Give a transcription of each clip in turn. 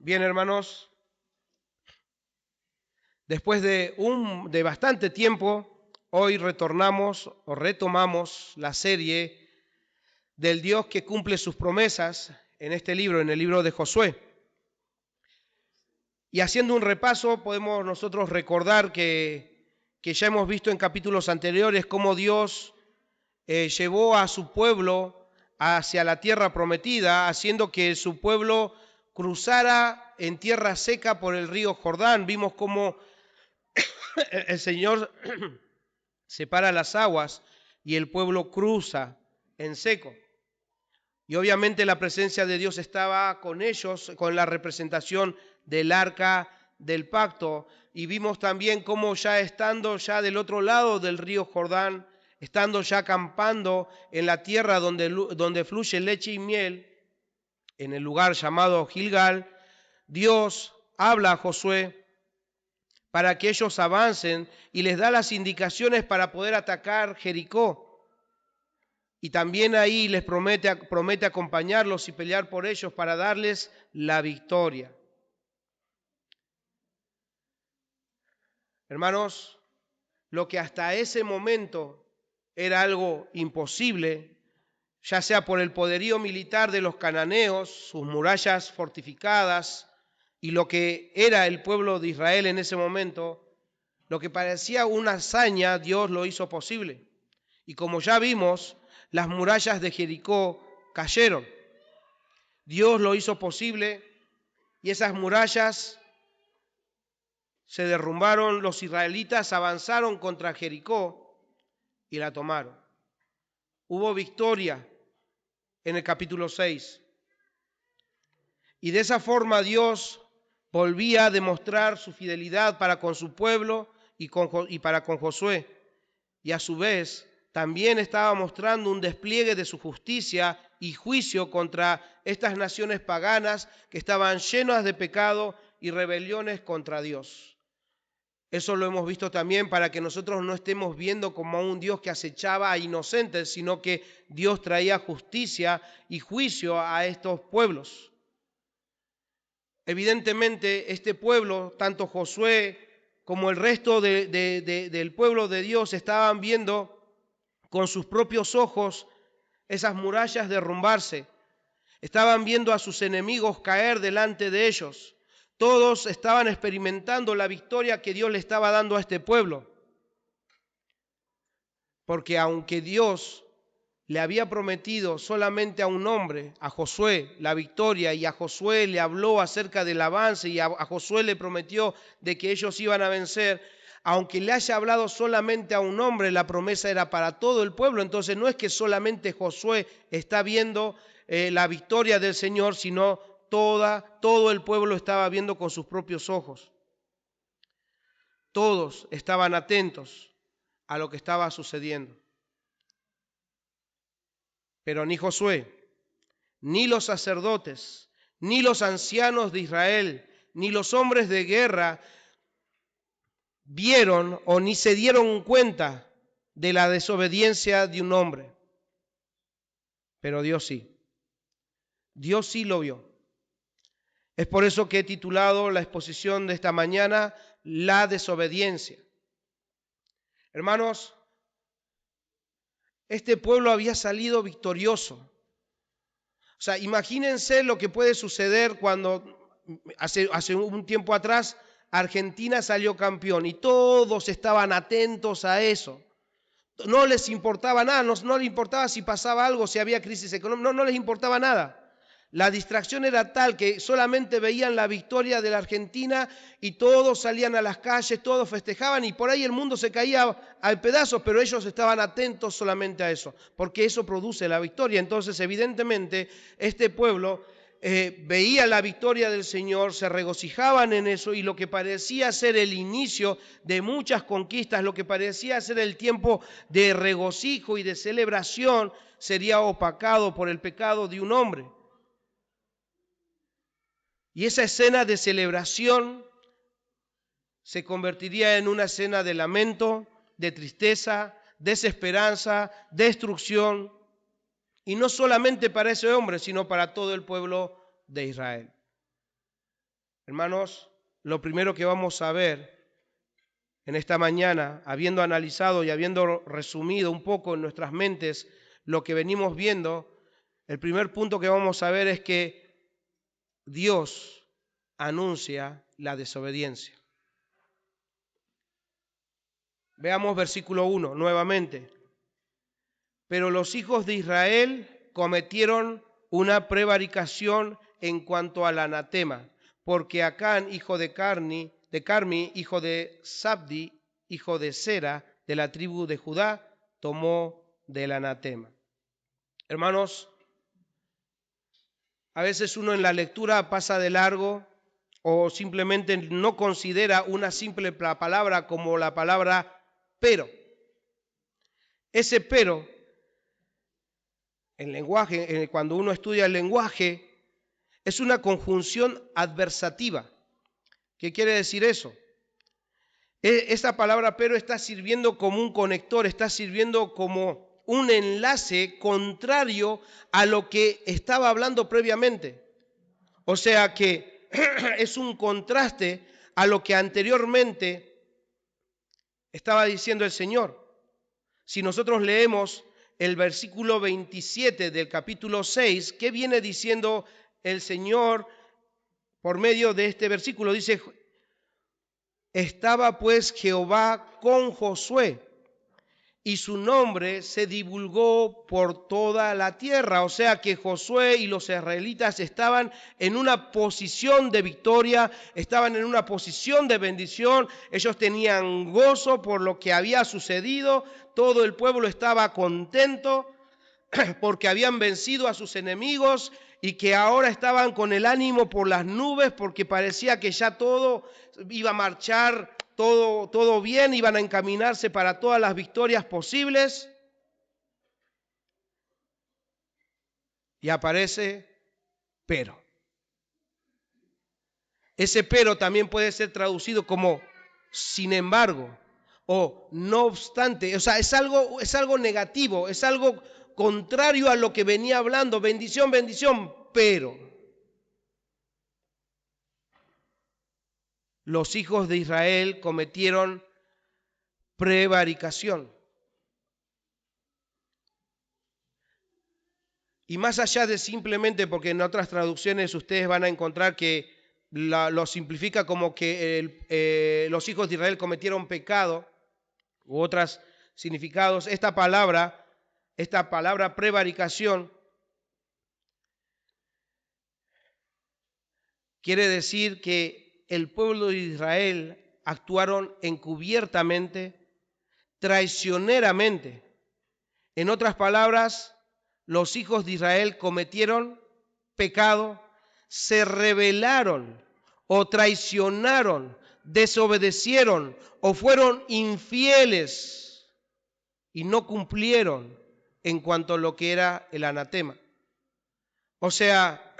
Bien, hermanos, después de bastante tiempo, hoy retomamos la serie del Dios que cumple sus promesas en este libro, en el libro de Josué. Y haciendo un repaso, podemos nosotros recordar que ya hemos visto en capítulos anteriores cómo Dios llevó a su pueblo hacia la tierra prometida, haciendo que su pueblo cruzara en tierra seca por el río Jordán. Vimos cómo el Señor separa las aguas y el pueblo cruza en seco. Y obviamente la presencia de Dios estaba con ellos, con la representación del arca del pacto. Y vimos también cómo ya estando ya del otro lado del río Jordán, estando ya acampando en la tierra donde fluye leche y miel, en el lugar llamado Gilgal, Dios habla a Josué para que ellos avancen y les da las indicaciones para poder atacar Jericó. Y también ahí les promete acompañarlos y pelear por ellos para darles la victoria. Hermanos, lo que hasta ese momento era algo imposible, ya sea por el poderío militar de los cananeos, sus murallas fortificadas y lo que era el pueblo de Israel en ese momento, lo que parecía una hazaña, Dios lo hizo posible. Y como ya vimos, las murallas de Jericó cayeron. Dios lo hizo posible y esas murallas se derrumbaron. Los israelitas avanzaron contra Jericó y la tomaron. Hubo victoria en el capítulo 6. Y de esa forma Dios volvía a demostrar su fidelidad para con su pueblo y para con Josué. Y a su vez también estaba mostrando un despliegue de su justicia y juicio contra estas naciones paganas que estaban llenas de pecado y rebeliones contra Dios. Eso lo hemos visto también para que nosotros no estemos viendo como a un Dios que acechaba a inocentes, sino que Dios traía justicia y juicio a estos pueblos. Evidentemente, este pueblo, tanto Josué como el resto del pueblo de Dios, estaban viendo con sus propios ojos esas murallas derrumbarse. Estaban viendo a sus enemigos caer delante de ellos. Todos estaban experimentando la victoria que Dios le estaba dando a este pueblo. Porque aunque Dios le había prometido solamente a un hombre, a Josué, la victoria, y a Josué le habló acerca del avance, y a Josué le prometió de que ellos iban a vencer, aunque le haya hablado solamente a un hombre, la promesa era para todo el pueblo. Entonces no es que solamente Josué está viendo la victoria del Señor, sino todo el pueblo estaba viendo con sus propios ojos. Todos estaban atentos a lo que estaba sucediendo. Pero ni Josué, ni los sacerdotes, ni los ancianos de Israel, ni los hombres de guerra vieron o ni se dieron cuenta de la desobediencia de un hombre. Pero Dios sí. Dios sí lo vio. Es por eso que he titulado la exposición de esta mañana, La desobediencia. Hermanos, este pueblo había salido victorioso. O sea, imagínense lo que puede suceder cuando hace un tiempo atrás Argentina salió campeón y todos estaban atentos a eso. No les importaba nada, no les importaba si pasaba algo, si había crisis económica, no les importaba nada. La distracción era tal que solamente veían la victoria de la Argentina y todos salían a las calles, todos festejaban y por ahí el mundo se caía a pedazos, pero ellos estaban atentos solamente a eso, porque eso produce la victoria. Entonces, evidentemente, este pueblo veía la victoria del Señor, se regocijaban en eso y lo que parecía ser el inicio de muchas conquistas, lo que parecía ser el tiempo de regocijo y de celebración, sería opacado por el pecado de un hombre. Y esa escena de celebración se convertiría en una escena de lamento, de tristeza, desesperanza, destrucción, y no solamente para ese hombre, sino para todo el pueblo de Israel. Hermanos, lo primero que vamos a ver en esta mañana, habiendo analizado y habiendo resumido un poco en nuestras mentes lo que venimos viendo, el primer punto que vamos a ver es que Dios anuncia la desobediencia. Veamos versículo 1 nuevamente. Pero los hijos de Israel cometieron una prevaricación en cuanto al anatema, porque Acán, hijo de Carmi, hijo de Sabdi, hijo de Sera, de la tribu de Judá, tomó del anatema. Hermanos, a veces uno en la lectura pasa de largo o simplemente no considera una simple palabra como la palabra pero. Ese pero, en lenguaje, cuando uno estudia el lenguaje, es una conjunción adversativa. ¿Qué quiere decir eso? Esta palabra pero está sirviendo como un conector, está sirviendo como un enlace contrario a lo que estaba hablando previamente. O sea que es un contraste a lo que anteriormente estaba diciendo el Señor. Si nosotros leemos el versículo 27 del capítulo 6, ¿qué viene diciendo el Señor por medio de este versículo? Dice, estaba pues Jehová con Josué y su nombre se divulgó por toda la tierra. O sea que Josué y los israelitas estaban en una posición de victoria, estaban en una posición de bendición. Ellos tenían gozo por lo que había sucedido. Todo el pueblo estaba contento porque habían vencido a sus enemigos y que ahora estaban con el ánimo por las nubes porque parecía que ya todo iba a marchar, todo bien, iban a encaminarse para todas las victorias posibles. Y aparece pero. Ese pero también puede ser traducido como sin embargo o no obstante. O sea, es algo negativo, es algo contrario a lo que venía hablando. Bendición, bendición, pero los hijos de Israel cometieron prevaricación. Y más allá de simplemente, porque en otras traducciones ustedes van a encontrar que lo simplifica como que los hijos de Israel cometieron pecado, u otros significados, esta palabra prevaricación, quiere decir que el pueblo de Israel actuaron encubiertamente, traicioneramente. En otras palabras, los hijos de Israel cometieron pecado, se rebelaron o traicionaron, desobedecieron o fueron infieles y no cumplieron en cuanto a lo que era el anatema. O sea,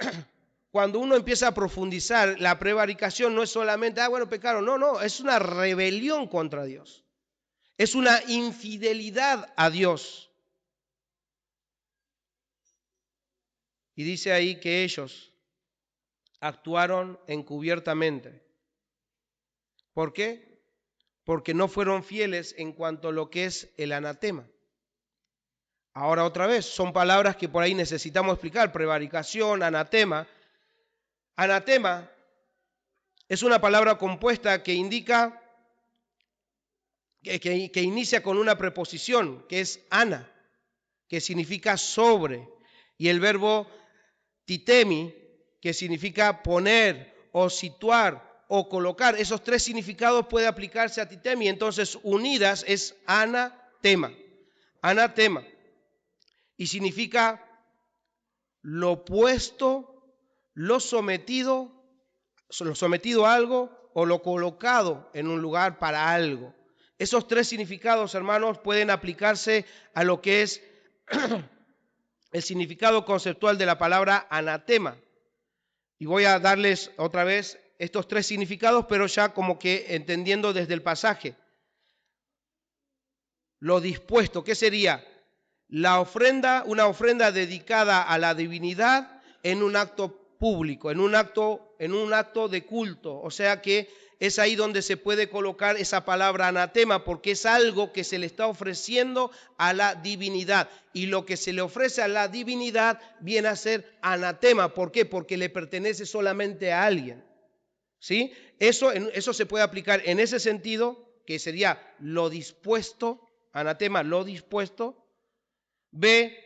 cuando uno empieza a profundizar, la prevaricación no es solamente, pecaron, no, es una rebelión contra Dios. Es una infidelidad a Dios. Y dice ahí que ellos actuaron encubiertamente. ¿Por qué? Porque no fueron fieles en cuanto a lo que es el anatema. Ahora otra vez, son palabras que por ahí necesitamos explicar. Prevaricación, anatema. Anatema es una palabra compuesta que indica, que inicia con una preposición, que es ana, que significa sobre. Y el verbo titemi, que significa poner o situar o colocar. Esos tres significados pueden aplicarse a titemi. Entonces, unidas es anatema. Anatema. Y significa lo opuesto, lo sometido a algo o lo colocado en un lugar para algo. Esos tres significados, hermanos, pueden aplicarse a lo que es el significado conceptual de la palabra anatema. Y voy a darles otra vez estos tres significados, pero ya como que entendiendo desde el pasaje. Lo dispuesto, ¿qué sería? La ofrenda, una ofrenda dedicada a la divinidad en un acto público, en un acto de culto. O sea que es ahí donde se puede colocar esa palabra anatema, porque es algo que se le está ofreciendo a la divinidad. Y lo que se le ofrece a la divinidad viene a ser anatema. ¿Por qué? Porque le pertenece solamente a alguien. ¿Sí? Eso se puede aplicar en ese sentido, que sería lo dispuesto, anatema, lo dispuesto. B,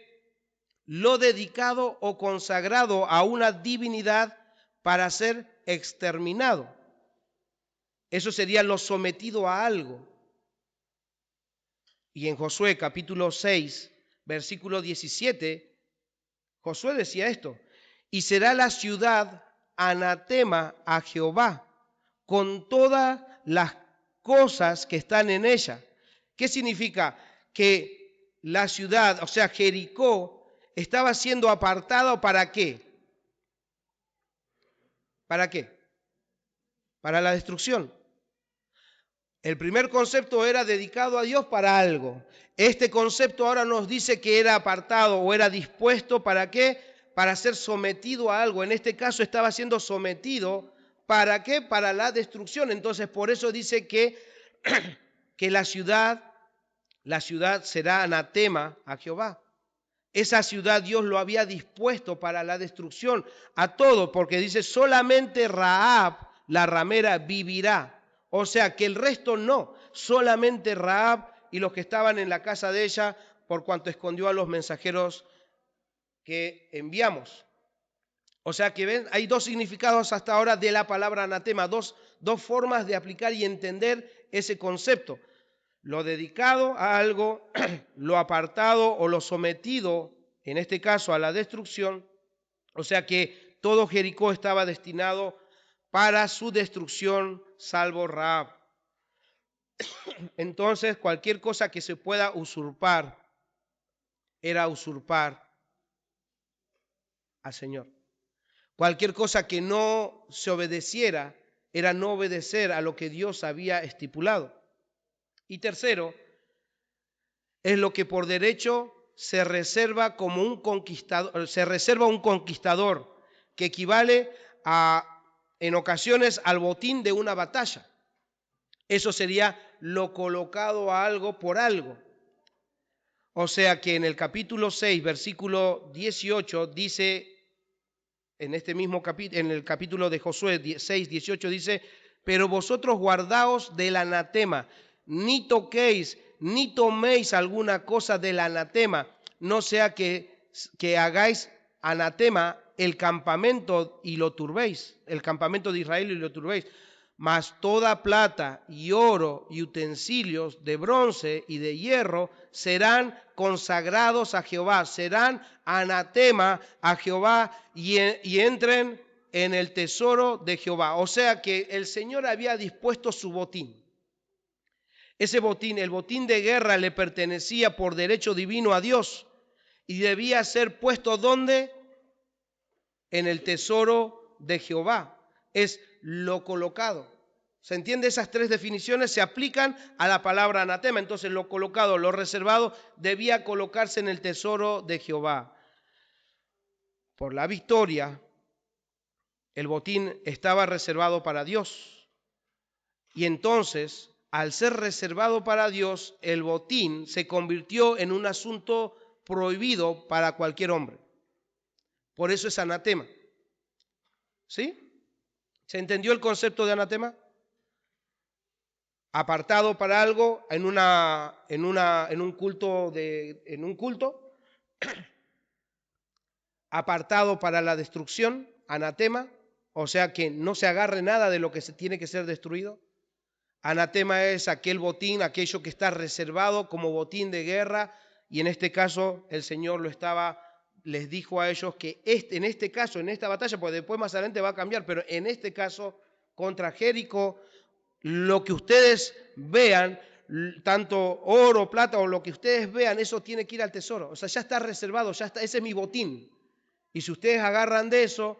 lo dedicado o consagrado a una divinidad para ser exterminado. Eso sería lo sometido a algo. Y en Josué capítulo 6, versículo 17, Josué decía esto: y será la ciudad anatema a Jehová, con todas las cosas que están en ella. ¿Qué significa? Que la ciudad, o sea, Jericó, estaba siendo apartada. ¿Para qué? ¿Para qué? Para la destrucción. El primer concepto era dedicado a Dios para algo. Este concepto ahora nos dice que era apartado o era dispuesto. ¿Para qué? Para ser sometido a algo. En este caso estaba siendo sometido. ¿Para qué? Para la destrucción. Entonces por eso dice que, que la ciudad será anatema a Jehová. Esa ciudad Dios lo había dispuesto para la destrucción a todo, porque dice solamente Rahab, la ramera, vivirá. O sea que el resto no, solamente Rahab y los que estaban en la casa de ella, por cuanto escondió a los mensajeros que enviamos. O sea que ven, hay dos significados hasta ahora de la palabra anatema, dos formas de aplicar y entender ese concepto. Lo dedicado a algo, lo apartado o lo sometido, en este caso a la destrucción. O sea que todo Jericó estaba destinado para su destrucción, salvo Rahab. Entonces, cualquier cosa que se pueda usurpar, era usurpar al Señor. Cualquier cosa que no se obedeciera, era no obedecer a lo que Dios había estipulado. Y tercero, es lo que por derecho se reserva como un conquistador, se reserva un conquistador, que equivale en ocasiones al botín de una batalla. Eso sería lo colocado a algo por algo. O sea que en el capítulo 6, versículo 18, dice, en este mismo capítulo, en el capítulo de Josué 6, 18, dice: pero vosotros guardaos del anatema, ni toquéis, ni toméis alguna cosa del anatema, no sea que hagáis anatema el campamento y lo turbéis, el campamento de Israel y lo turbéis. Mas toda plata y oro y utensilios de bronce y de hierro serán consagrados a Jehová, serán anatema a Jehová y entren en el tesoro de Jehová. O sea que el Señor había dispuesto su botín. Ese botín, el botín de guerra, le pertenecía por derecho divino a Dios y debía ser puesto ¿dónde? En el tesoro de Jehová. Es lo colocado. ¿Se entiende? Esas tres definiciones se aplican a la palabra anatema. Entonces lo colocado, lo reservado, debía colocarse en el tesoro de Jehová. Por la victoria, el botín estaba reservado para Dios. Y entonces, al ser reservado para Dios, el botín se convirtió en un asunto prohibido para cualquier hombre. Por eso es anatema. ¿Sí? ¿Se entendió el concepto de anatema? Apartado para algo en un culto, apartado para la destrucción, anatema, o sea que no se agarre nada de lo que se tiene que ser destruido. Anatema es aquel botín, aquello que está reservado como botín de guerra, y en este caso el Señor les dijo a ellos que en este caso, en esta batalla, porque después más adelante va a cambiar, pero en este caso contra Jericó, lo que ustedes vean, tanto oro, plata o lo que ustedes vean, eso tiene que ir al tesoro. O sea, ya está reservado, ya está, ese es mi botín. Y si ustedes agarran de eso,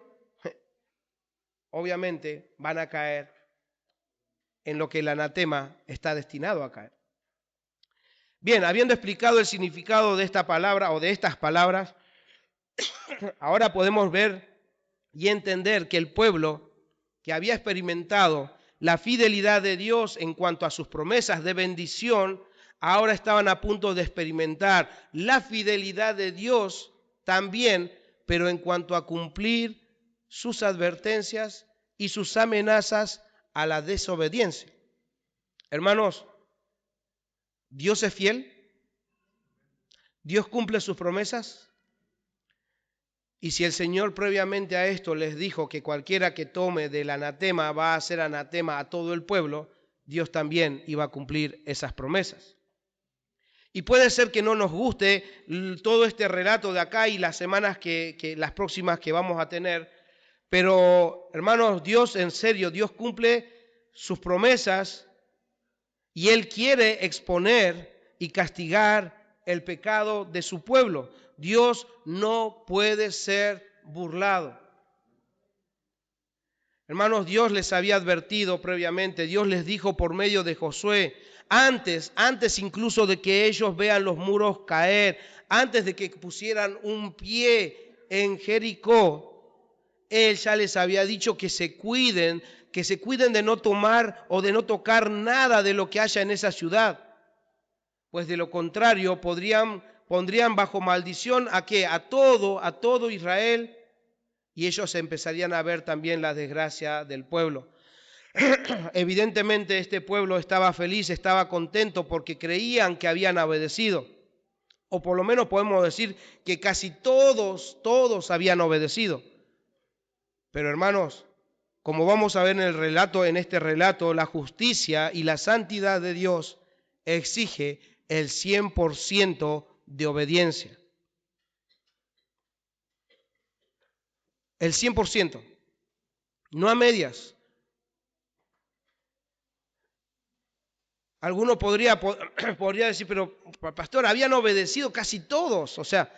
obviamente van a caer en lo que el anatema está destinado a caer. Bien, habiendo explicado el significado de esta palabra o de estas palabras, ahora podemos ver y entender que el pueblo que había experimentado la fidelidad de Dios en cuanto a sus promesas de bendición, ahora estaban a punto de experimentar la fidelidad de Dios también, pero en cuanto a cumplir sus advertencias y sus amenazas a la desobediencia. Hermanos, ¿Dios es fiel? ¿Dios cumple sus promesas? Y si el Señor previamente a esto les dijo que cualquiera que tome del anatema va a ser anatema a todo el pueblo, Dios también iba a cumplir esas promesas. Y puede ser que no nos guste todo este relato de acá y las semanas las próximas que vamos a tener, pero hermanos, Dios en serio, Dios cumple sus promesas y Él quiere exponer y castigar el pecado de su pueblo. Dios no puede ser burlado. Hermanos, Dios les había advertido previamente, Dios les dijo por medio de Josué, antes incluso de que ellos vean los muros caer, antes de que pusieran un pie en Jericó, Él ya les había dicho que se cuiden de no tomar o de no tocar nada de lo que haya en esa ciudad. Pues de lo contrario pondrían bajo maldición ¿a qué? A todo Israel, y ellos empezarían a ver también la desgracia del pueblo. Evidentemente este pueblo estaba feliz, estaba contento porque creían que habían obedecido. O por lo menos podemos decir que casi todos habían obedecido. Pero hermanos, como vamos a ver en este relato, la justicia y la santidad de Dios exige el 100% de obediencia. El 100%, no a medias. Alguno podría decir, pero pastor, habían obedecido casi todos. O sea,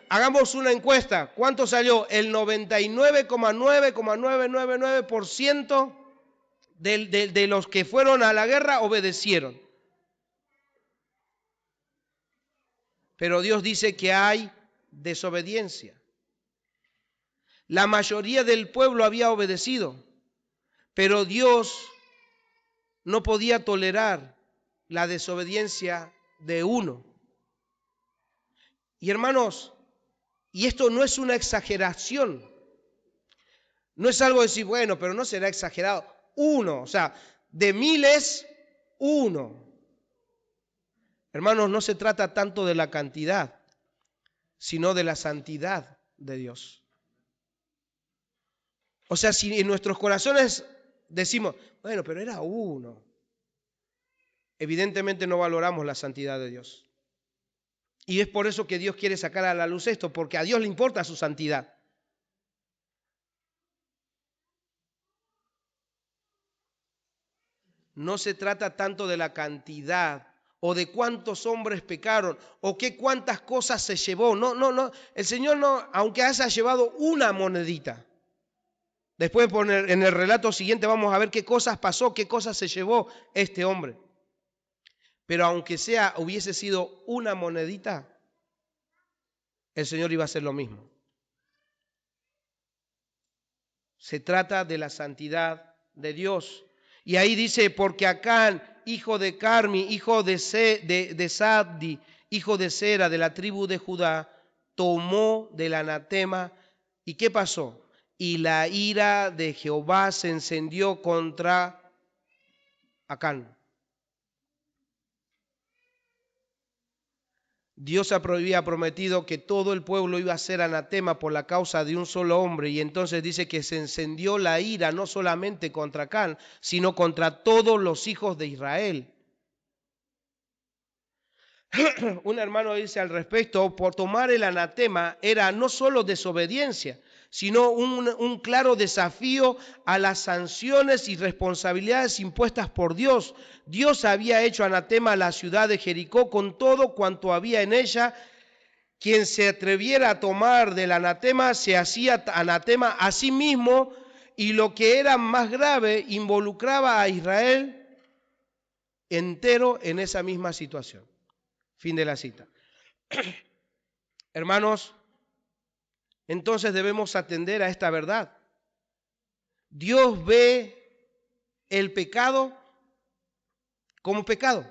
hagamos una encuesta. ¿Cuánto salió? El 99,999% de los que fueron a la guerra obedecieron. Pero Dios dice que hay desobediencia. La mayoría del pueblo había obedecido, pero Dios no podía tolerar la desobediencia de uno. Y hermanos, y esto no es una exageración, no es algo de decir, bueno, pero no será exagerado. Uno, o sea, de miles, uno. Hermanos, no se trata tanto de la cantidad, sino de la santidad de Dios. O sea, si en nuestros corazones decimos, bueno, pero era uno, evidentemente no valoramos la santidad de Dios. Y es por eso que Dios quiere sacar a la luz esto, porque a Dios le importa su santidad. No se trata tanto de la cantidad o de cuántos hombres pecaron o cuántas cosas se llevó. No. El Señor no, aunque haya llevado una monedita. Después en el relato siguiente vamos a ver qué cosas pasó, qué cosas se llevó este hombre. Pero aunque hubiese sido una monedita, el Señor iba a hacer lo mismo. Se trata de la santidad de Dios. Y ahí dice, porque Acán, hijo de Carmi, hijo de Sabdi, hijo de Sera, de la tribu de Judá, tomó del anatema. ¿Y qué pasó? Y la ira de Jehová se encendió contra Acán. Dios había prometido que todo el pueblo iba a ser anatema por la causa de un solo hombre, y entonces dice que se encendió la ira no solamente contra Acán, sino contra todos los hijos de Israel. Un hermano dice al respecto, por tomar el anatema era no solo desobediencia, sino un claro desafío a las sanciones y responsabilidades impuestas por Dios. Dios había hecho anatema a la ciudad de Jericó con todo cuanto había en ella. Quien se atreviera a tomar del anatema se hacía anatema a sí mismo, y lo que era más grave, involucraba a Israel entero en esa misma situación. Fin de la cita. Hermanos, entonces debemos atender a esta verdad. Dios ve el pecado como pecado.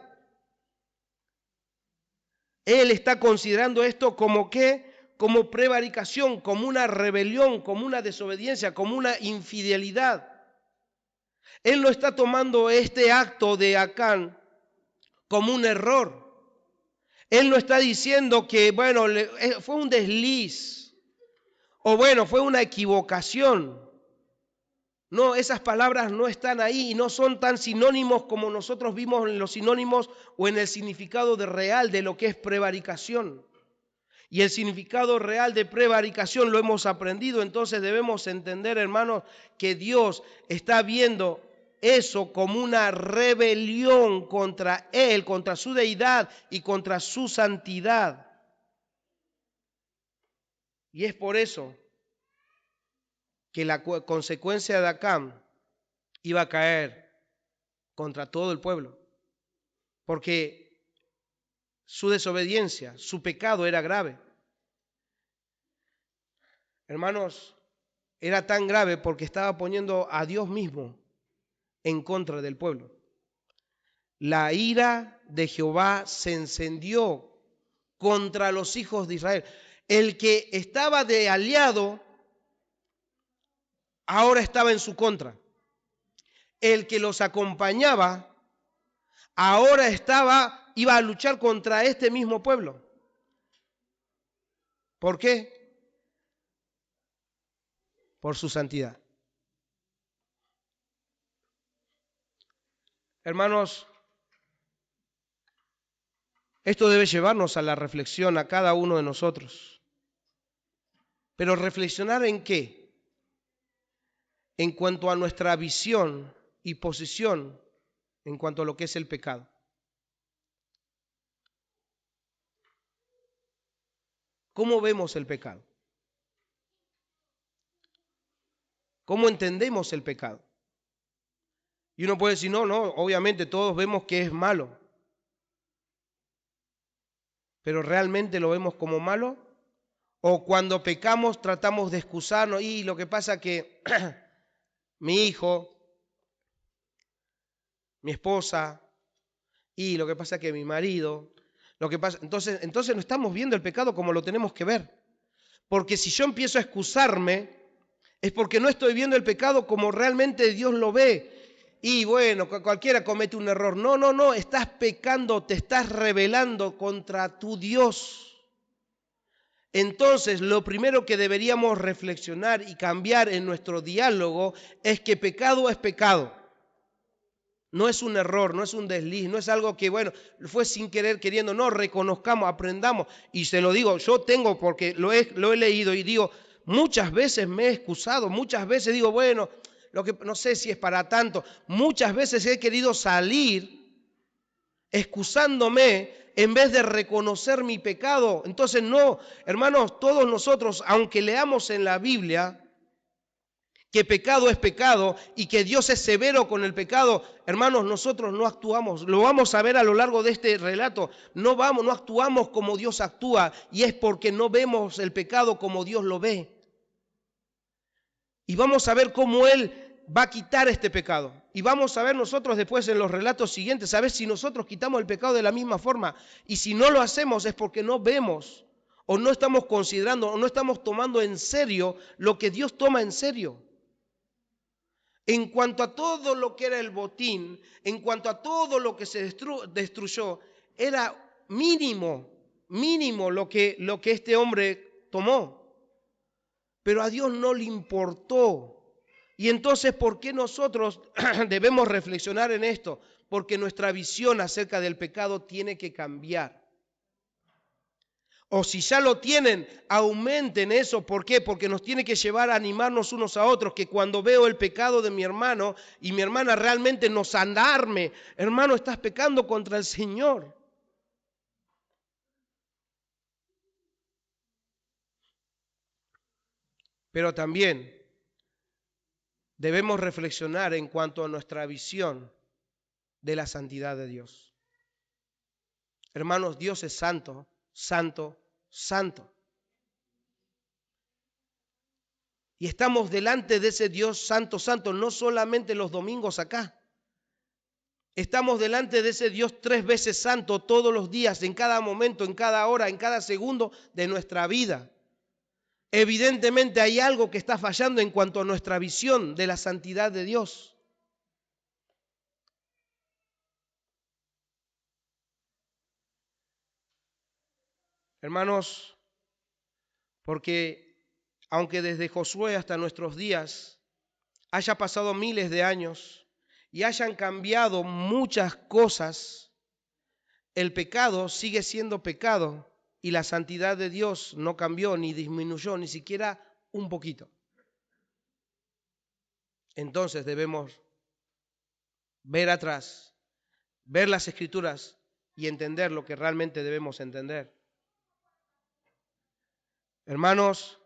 Él está considerando esto como ¿qué? Como prevaricación, como una rebelión, como una desobediencia, como una infidelidad. Él no está tomando este acto de Acán como un error. Él no está diciendo que, bueno, fue un desliz o bueno, fue una equivocación. No, esas palabras no están ahí y no son tan sinónimos como nosotros vimos en los sinónimos o en el significado real de lo que es prevaricación. Y el significado real de prevaricación lo hemos aprendido, entonces debemos entender, hermanos, que Dios está viendo eso como una rebelión contra Él, contra su deidad y contra su santidad. Y es por eso que la consecuencia de Acán iba a caer contra todo el pueblo, porque su desobediencia, su pecado era grave. Hermanos, era tan grave porque estaba poniendo a Dios mismo en contra del pueblo. La ira de Jehová se encendió contra los hijos de Israel. El que estaba de aliado ahora estaba en su contra. El que los acompañaba ahora iba a luchar contra este mismo pueblo. ¿Por qué? Por su santidad. Hermanos, esto debe llevarnos a la reflexión a cada uno de nosotros. Pero ¿reflexionar en qué? En cuanto a nuestra visión y posición en cuanto a lo que es el pecado. ¿Cómo vemos el pecado? ¿Cómo entendemos el pecado? Y uno puede decir, no, obviamente todos vemos que es malo. ¿Pero realmente lo vemos como malo? ¿O cuando pecamos tratamos de excusarnos? Y lo que pasa que mi hijo, mi esposa, y lo que pasa que mi marido, lo que pasa, entonces no estamos viendo el pecado como lo tenemos que ver. Porque si yo empiezo a excusarme, es porque no estoy viendo el pecado como realmente Dios lo ve. Y bueno, cualquiera comete un error. No, estás pecando, te estás rebelando contra tu Dios. Entonces, lo primero que deberíamos reflexionar y cambiar en nuestro diálogo es que pecado es pecado. No es un error, no es un desliz, no es algo que, bueno, fue sin querer queriendo. No, reconozcamos, aprendamos. Y se lo digo, yo tengo, porque lo he leído y digo, muchas veces me he excusado, muchas veces digo, bueno, no sé si es para tanto. Muchas veces he querido salir excusándome en vez de reconocer mi pecado. Entonces no, hermanos, todos nosotros, aunque leamos en la Biblia que pecado es pecado y que Dios es severo con el pecado, hermanos, nosotros no actuamos. Lo vamos a ver a lo largo de este relato. No actuamos como Dios actúa, y es porque no vemos el pecado como Dios lo ve. Y vamos a ver cómo Él va a quitar este pecado. Y vamos a ver nosotros después en los relatos siguientes, a ver si nosotros quitamos el pecado de la misma forma. Y si no lo hacemos es porque no vemos, o no estamos considerando, o no estamos tomando en serio lo que Dios toma en serio. En cuanto a todo lo que era el botín, en cuanto a todo lo que se destruyó, era mínimo lo que este hombre tomó. Pero a Dios no le importó. Y entonces, ¿por qué nosotros debemos reflexionar en esto? Porque nuestra visión acerca del pecado tiene que cambiar. O si ya lo tienen, aumenten eso. ¿Por qué? Porque nos tiene que llevar a animarnos unos a otros, que cuando veo el pecado de mi hermano y mi hermana realmente nos alarme, hermano, estás pecando contra el Señor. Pero también debemos reflexionar en cuanto a nuestra visión de la santidad de Dios. Hermanos, Dios es santo, santo, santo. Y estamos delante de ese Dios santo, santo, no solamente los domingos acá. Estamos delante de ese Dios 3 veces santo todos los días, en cada momento, en cada hora, en cada segundo de nuestra vida. Evidentemente hay algo que está fallando en cuanto a nuestra visión de la santidad de Dios. Hermanos, porque aunque desde Josué hasta nuestros días haya pasado miles de años y hayan cambiado muchas cosas, el pecado sigue siendo pecado y la santidad de Dios no cambió ni disminuyó ni siquiera un poquito. Entonces debemos ver atrás, ver las Escrituras y entender lo que realmente debemos entender. Hermanos,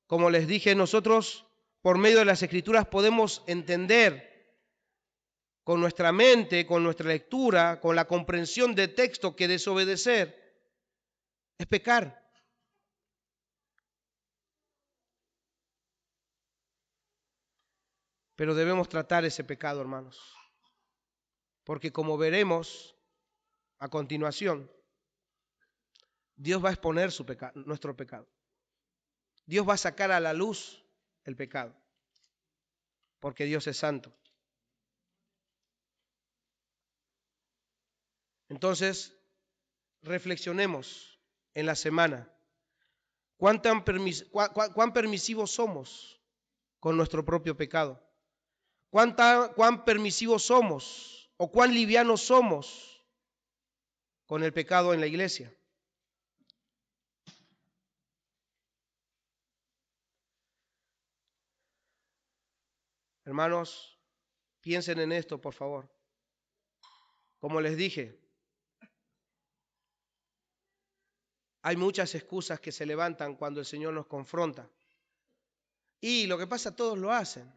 como les dije, nosotros por medio de las Escrituras podemos entender con nuestra mente, con nuestra lectura, con la comprensión de texto que desobedecer es pecar. Pero debemos tratar ese pecado, hermanos, porque como veremos a continuación, Dios va a exponer su pecado, nuestro pecado. Dios va a sacar a la luz el pecado, porque Dios es santo. Entonces, reflexionemos en la semana. ¿Cuán permisivos somos con nuestro propio pecado? ¿Cuán permisivos somos o cuán livianos somos con el pecado en la iglesia? Hermanos, piensen en esto, por favor. Como les dije, hay muchas excusas que se levantan cuando el Señor nos confronta. Y lo que pasa, todos lo hacen.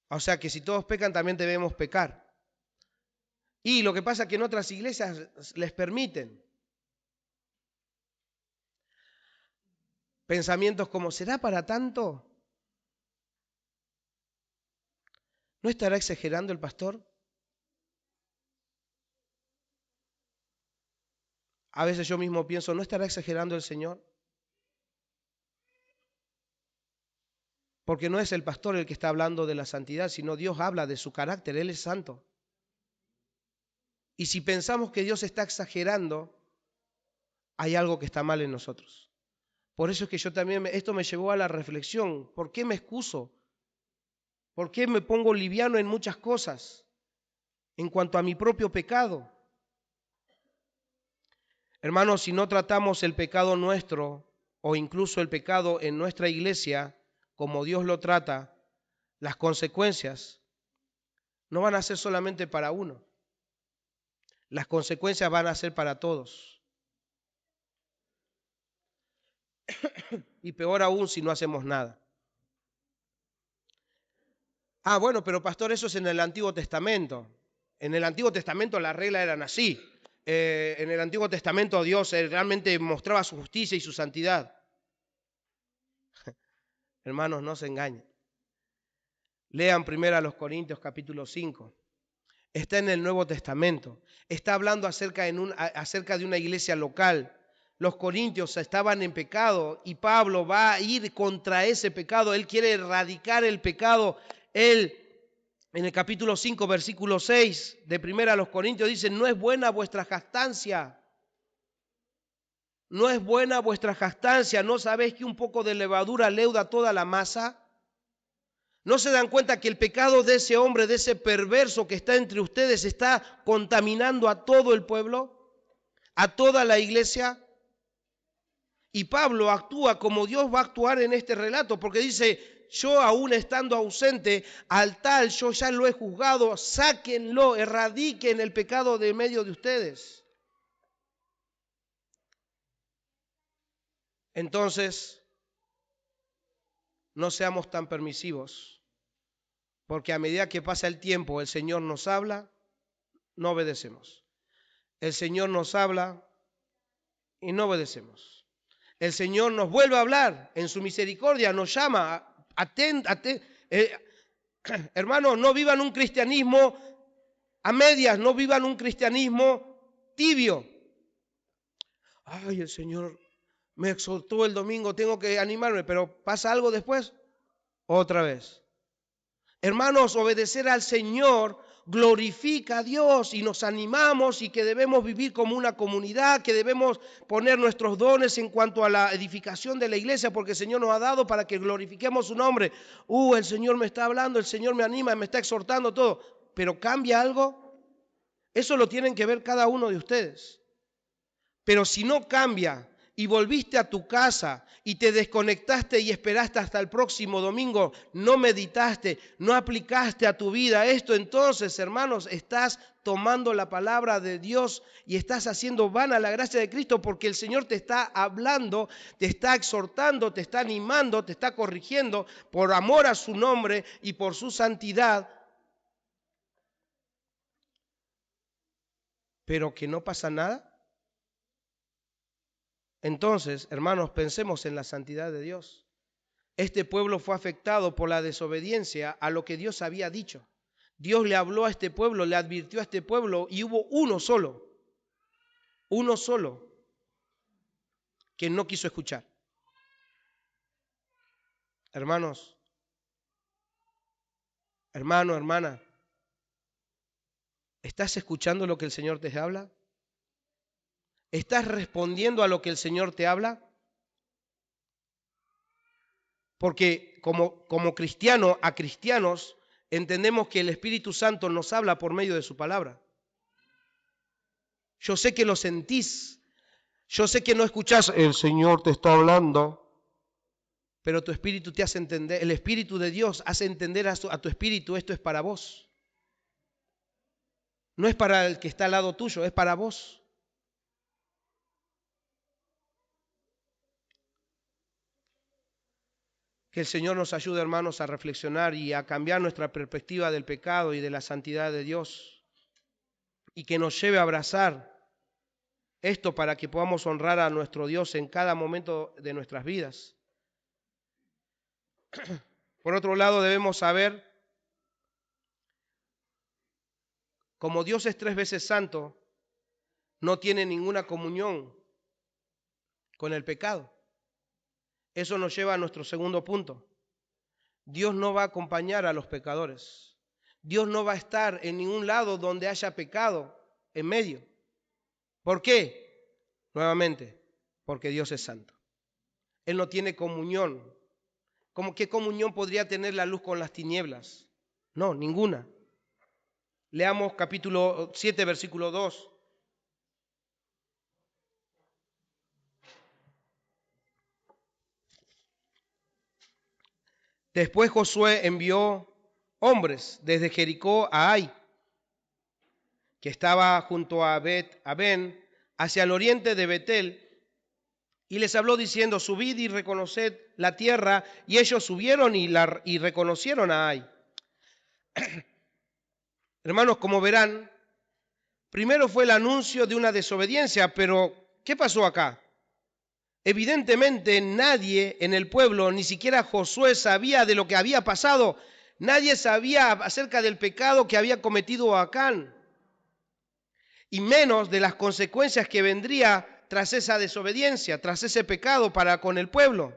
O sea que si todos pecan, también debemos pecar. Y lo que pasa es que en otras iglesias les permiten. Pensamientos como, ¿será para tanto? ¿No estará exagerando el pastor? A veces yo mismo pienso, ¿no estará exagerando el Señor? Porque no es el pastor el que está hablando de la santidad, sino Dios habla de su carácter, Él es santo. Y si pensamos que Dios está exagerando, hay algo que está mal en nosotros. Por eso es que yo también, esto me llevó a la reflexión. ¿Por qué me excuso? ¿Por qué me pongo liviano en muchas cosas en cuanto a mi propio pecado? Hermanos, si no tratamos el pecado nuestro o incluso el pecado en nuestra iglesia como Dios lo trata, las consecuencias no van a ser solamente para uno. Las consecuencias van a ser para todos. Y peor aún si no hacemos nada. Ah, bueno, pero pastor, eso es en el Antiguo Testamento. En el Antiguo Testamento las reglas eran así. En el Antiguo Testamento Dios realmente mostraba su justicia y su santidad. Hermanos, no se engañen. Lean primero a los Corintios capítulo 5. Está en el Nuevo Testamento. Está hablando acerca de una iglesia local. Los corintios estaban en pecado y Pablo va a ir contra ese pecado. Él quiere erradicar el pecado. Él, en el capítulo 5, versículo 6 de primera a los Corintios, dice, no es buena vuestra jactancia. No es buena vuestra jactancia. ¿No sabéis que un poco de levadura leuda toda la masa? ¿No se dan cuenta que el pecado de ese hombre, de ese perverso que está entre ustedes, está contaminando a todo el pueblo, a toda la iglesia? Y Pablo actúa como Dios va a actuar en este relato, porque dice, yo aún estando ausente, al tal yo ya lo he juzgado, sáquenlo, erradiquen el pecado de medio de ustedes. Entonces, no seamos tan permisivos, porque a medida que pasa el tiempo, el Señor nos habla, no obedecemos. El Señor nos habla y no obedecemos. El Señor nos vuelve a hablar en su misericordia, nos llama, hermanos, no vivan un cristianismo a medias, no vivan un cristianismo tibio. Ay, el Señor me exhortó el domingo, tengo que animarme, pero ¿pasa algo después? Otra vez. Hermanos, obedecer al Señor glorifica a Dios y nos animamos y que debemos vivir como una comunidad, que debemos poner nuestros dones en cuanto a la edificación de la iglesia, porque el Señor nos ha dado para que glorifiquemos su nombre. El Señor me está hablando, el Señor me anima, me está exhortando todo. ¿Pero cambia algo? Eso lo tienen que ver cada uno de ustedes. Pero si no cambia y volviste a tu casa y te desconectaste y esperaste hasta el próximo domingo, no meditaste, no aplicaste a tu vida esto, entonces, hermanos, estás tomando la palabra de Dios y estás haciendo vana la gracia de Cristo, porque el Señor te está hablando, te está exhortando, te está animando, te está corrigiendo por amor a su nombre y por su santidad. Pero que no pasa nada. Entonces, hermanos, pensemos en la santidad de Dios. Este pueblo fue afectado por la desobediencia a lo que Dios había dicho. Dios le habló a este pueblo, le advirtió a este pueblo y hubo uno solo que no quiso escuchar. Hermanos, hermano, hermana, ¿estás escuchando lo que el Señor te habla? ¿Estás respondiendo a lo que el Señor te habla? Porque como cristiano a cristianos entendemos que el Espíritu Santo nos habla por medio de su palabra. Yo sé que lo sentís, yo sé que no escuchás, el Señor te está hablando, pero tu espíritu te hace entender, el Espíritu de Dios hace entender a tu espíritu, esto es para vos. No es para el que está al lado tuyo, es para vos. Que el Señor nos ayude, hermanos, a reflexionar y a cambiar nuestra perspectiva del pecado y de la santidad de Dios. Y que nos lleve a abrazar esto para que podamos honrar a nuestro Dios en cada momento de nuestras vidas. Por otro lado, debemos saber, como Dios es 3 veces santo, no tiene ninguna comunión con el pecado. Eso nos lleva a nuestro segundo punto. Dios no va a acompañar a los pecadores. Dios no va a estar en ningún lado donde haya pecado en medio. ¿Por qué? Nuevamente, porque Dios es santo. Él no tiene comunión. ¿Qué comunión podría tener la luz con las tinieblas? No, ninguna. Leamos capítulo 7, versículo 2. Después Josué envió hombres desde Jericó a Ai, que estaba junto a Ben, hacia el oriente de Betel, y les habló diciendo, subid y reconoced la tierra, y ellos subieron y reconocieron a Ai. Hermanos, como verán, primero fue el anuncio de una desobediencia, pero ¿qué pasó acá? Evidentemente nadie en el pueblo, ni siquiera Josué, sabía de lo que había pasado. Nadie sabía acerca del pecado que había cometido Acán, y menos de las consecuencias que vendría tras esa desobediencia, tras ese pecado para con el pueblo.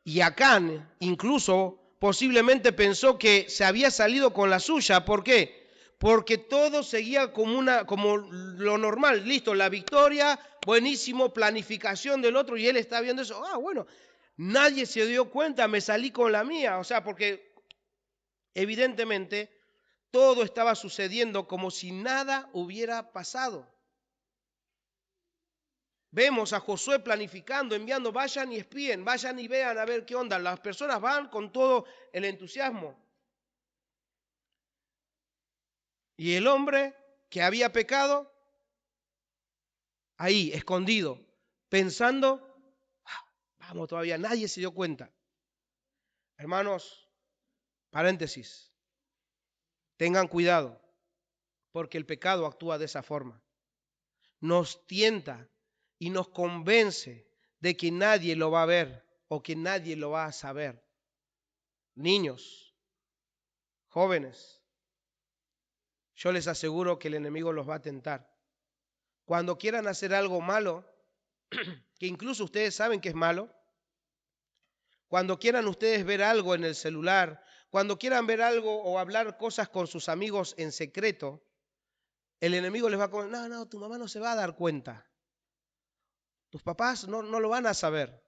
Y Acán incluso posiblemente pensó que se había salido con la suya. ¿Por qué? Porque todo seguía como lo normal. Listo, la victoria, buenísimo, planificación del otro, y él está viendo eso. Bueno, nadie se dio cuenta, me salí con la mía. O sea, porque evidentemente todo estaba sucediendo como si nada hubiera pasado. Vemos a Josué planificando, enviando, vayan y espíen, vayan y vean a ver qué onda. Las personas van con todo el entusiasmo. Y el hombre que había pecado, ahí, escondido, pensando, vamos, todavía nadie se dio cuenta. Hermanos, paréntesis, tengan cuidado, porque el pecado actúa de esa forma. Nos tienta y nos convence de que nadie lo va a ver o que nadie lo va a saber. Niños, jóvenes, yo les aseguro que el enemigo los va a tentar. Cuando quieran hacer algo malo, que incluso ustedes saben que es malo, cuando quieran ustedes ver algo en el celular, cuando quieran ver algo o hablar cosas con sus amigos en secreto, el enemigo les va a comentar, no, tu mamá no se va a dar cuenta. Tus papás no lo van a saber.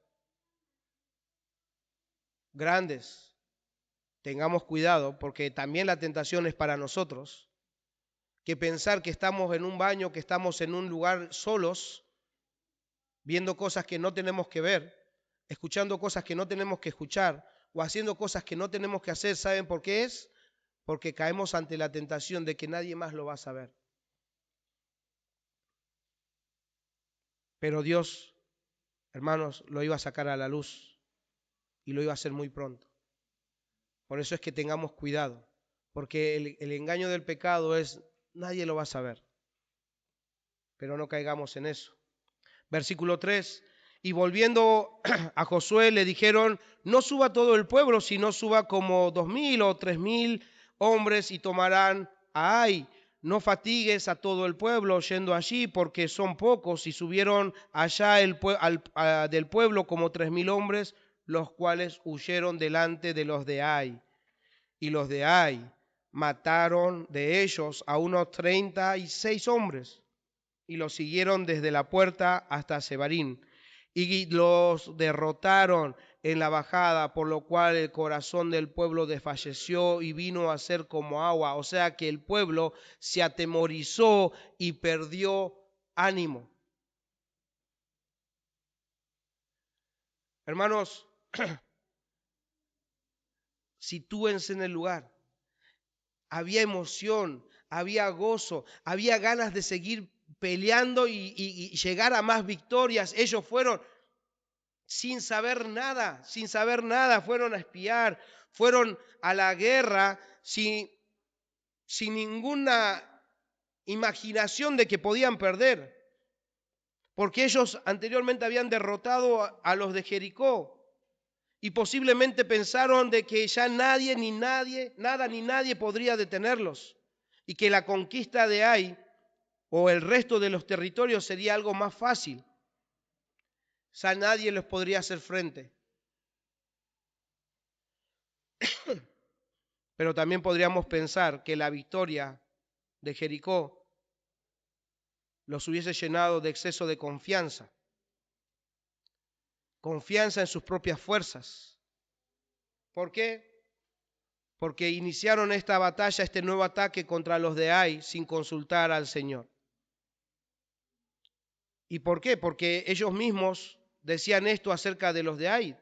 Grandes, tengamos cuidado porque también la tentación es para nosotros, que pensar que estamos en un baño, que estamos en un lugar solos, viendo cosas que no tenemos que ver, escuchando cosas que no tenemos que escuchar o haciendo cosas que no tenemos que hacer. ¿Saben por qué es? Porque caemos ante la tentación de que nadie más lo va a saber. Pero Dios, hermanos, lo iba a sacar a la luz y lo iba a hacer muy pronto. Por eso es que tengamos cuidado, porque el engaño del pecado es, nadie lo va a saber. Pero no caigamos en eso. Versículo 3. Y volviendo a Josué le dijeron, no suba todo el pueblo, sino suba como 2000 o 3000 hombres y tomarán a Ai. No fatigues a todo el pueblo yendo allí, porque son pocos. Y subieron allá del pueblo como 3000 hombres, los cuales huyeron delante de los de Ai. Y los de Ai mataron de ellos a unos 36 hombres y los siguieron desde la puerta hasta Sebarín. Y los derrotaron en la bajada, por lo cual el corazón del pueblo desfalleció y vino a ser como agua. O sea que el pueblo se atemorizó y perdió ánimo. Hermanos, sitúense en el lugar. Había emoción, había gozo, había ganas de seguir peleando y llegar a más victorias. Ellos fueron sin saber nada, fueron a espiar, fueron a la guerra sin ninguna imaginación de que podían perder, porque ellos anteriormente habían derrotado a los de Jericó y posiblemente pensaron de que ya nada ni nadie podría detenerlos y que la conquista de Ai o el resto de los territorios sería algo más fácil. Ya nadie les podría hacer frente. Pero también podríamos pensar que la victoria de Jericó los hubiese llenado de exceso de confianza en sus propias fuerzas. ¿Por qué? Porque iniciaron esta batalla, este nuevo ataque contra los de Ai sin consultar al Señor. ¿Y por qué? Porque ellos mismos decían esto acerca de los de Ai.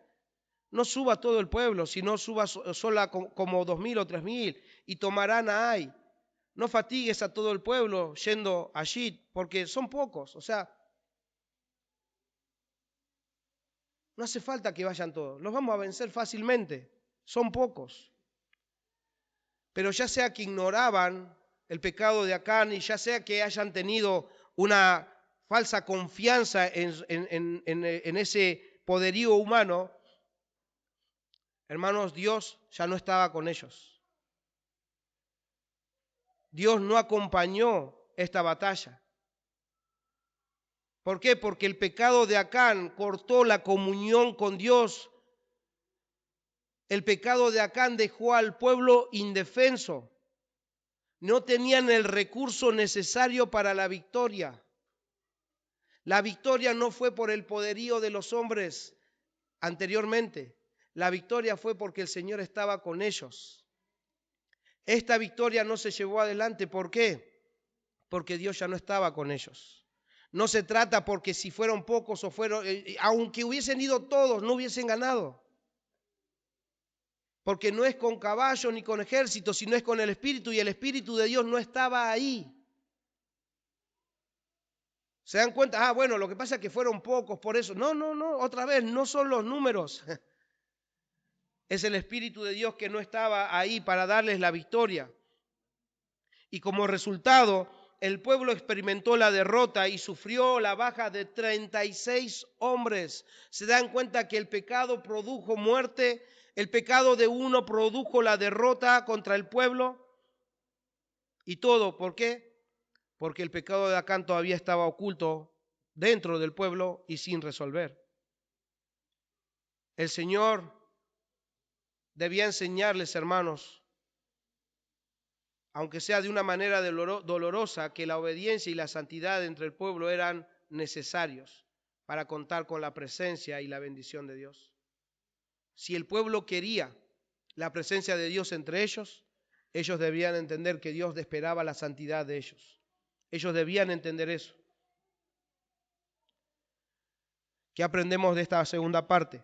No suba todo el pueblo, sino suba sola como 2000 o 3000 y tomarán a Ai. No fatigues a todo el pueblo yendo allí, porque son pocos. O sea, no hace falta que vayan todos. Los vamos a vencer fácilmente. Son pocos. Pero ya sea que ignoraban el pecado de Acán y ya sea que hayan tenido una falsa confianza en ese poderío humano, hermanos, Dios ya no estaba con ellos. Dios no acompañó esta batalla. ¿Por qué? Porque el pecado de Acán cortó la comunión con Dios. El pecado de Acán dejó al pueblo indefenso. No tenían el recurso necesario para la victoria. La victoria no fue por el poderío de los hombres anteriormente. La victoria fue porque el Señor estaba con ellos. Esta victoria no se llevó adelante. ¿Por qué? Porque Dios ya no estaba con ellos. No se trata porque si fueron pocos o fueron, aunque hubiesen ido todos, no hubiesen ganado. Porque no es con caballo ni con ejército, sino es con el Espíritu, y el Espíritu de Dios no estaba ahí. ¿Se dan cuenta? Bueno, lo que pasa es que fueron pocos, por eso. No, otra vez, no son los números. Es el Espíritu de Dios que no estaba ahí para darles la victoria. Y como resultado, el pueblo experimentó la derrota y sufrió la baja de 36 hombres. Se dan cuenta que el pecado produjo muerte, el pecado de uno produjo la derrota contra el pueblo. Y todo, ¿por qué? Porque el pecado de Acán todavía estaba oculto dentro del pueblo y sin resolver. El Señor debía enseñarles, hermanos, aunque sea de una manera dolorosa, que la obediencia y la santidad entre el pueblo eran necesarios para contar con la presencia y la bendición de Dios. Si el pueblo quería la presencia de Dios entre ellos debían entender que Dios esperaba la santidad de ellos. Ellos debían entender eso. ¿Qué aprendemos de esta segunda parte?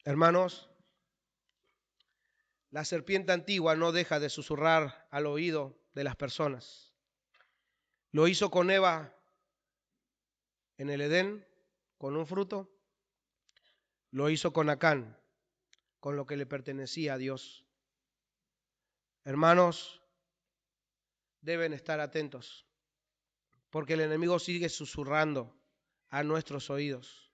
Hermanos, la serpiente antigua no deja de susurrar al oído de las personas. Lo hizo con Eva en el Edén, con un fruto. Lo hizo con Acán, con lo que le pertenecía a Dios. Hermanos, deben estar atentos, porque el enemigo sigue susurrando a nuestros oídos.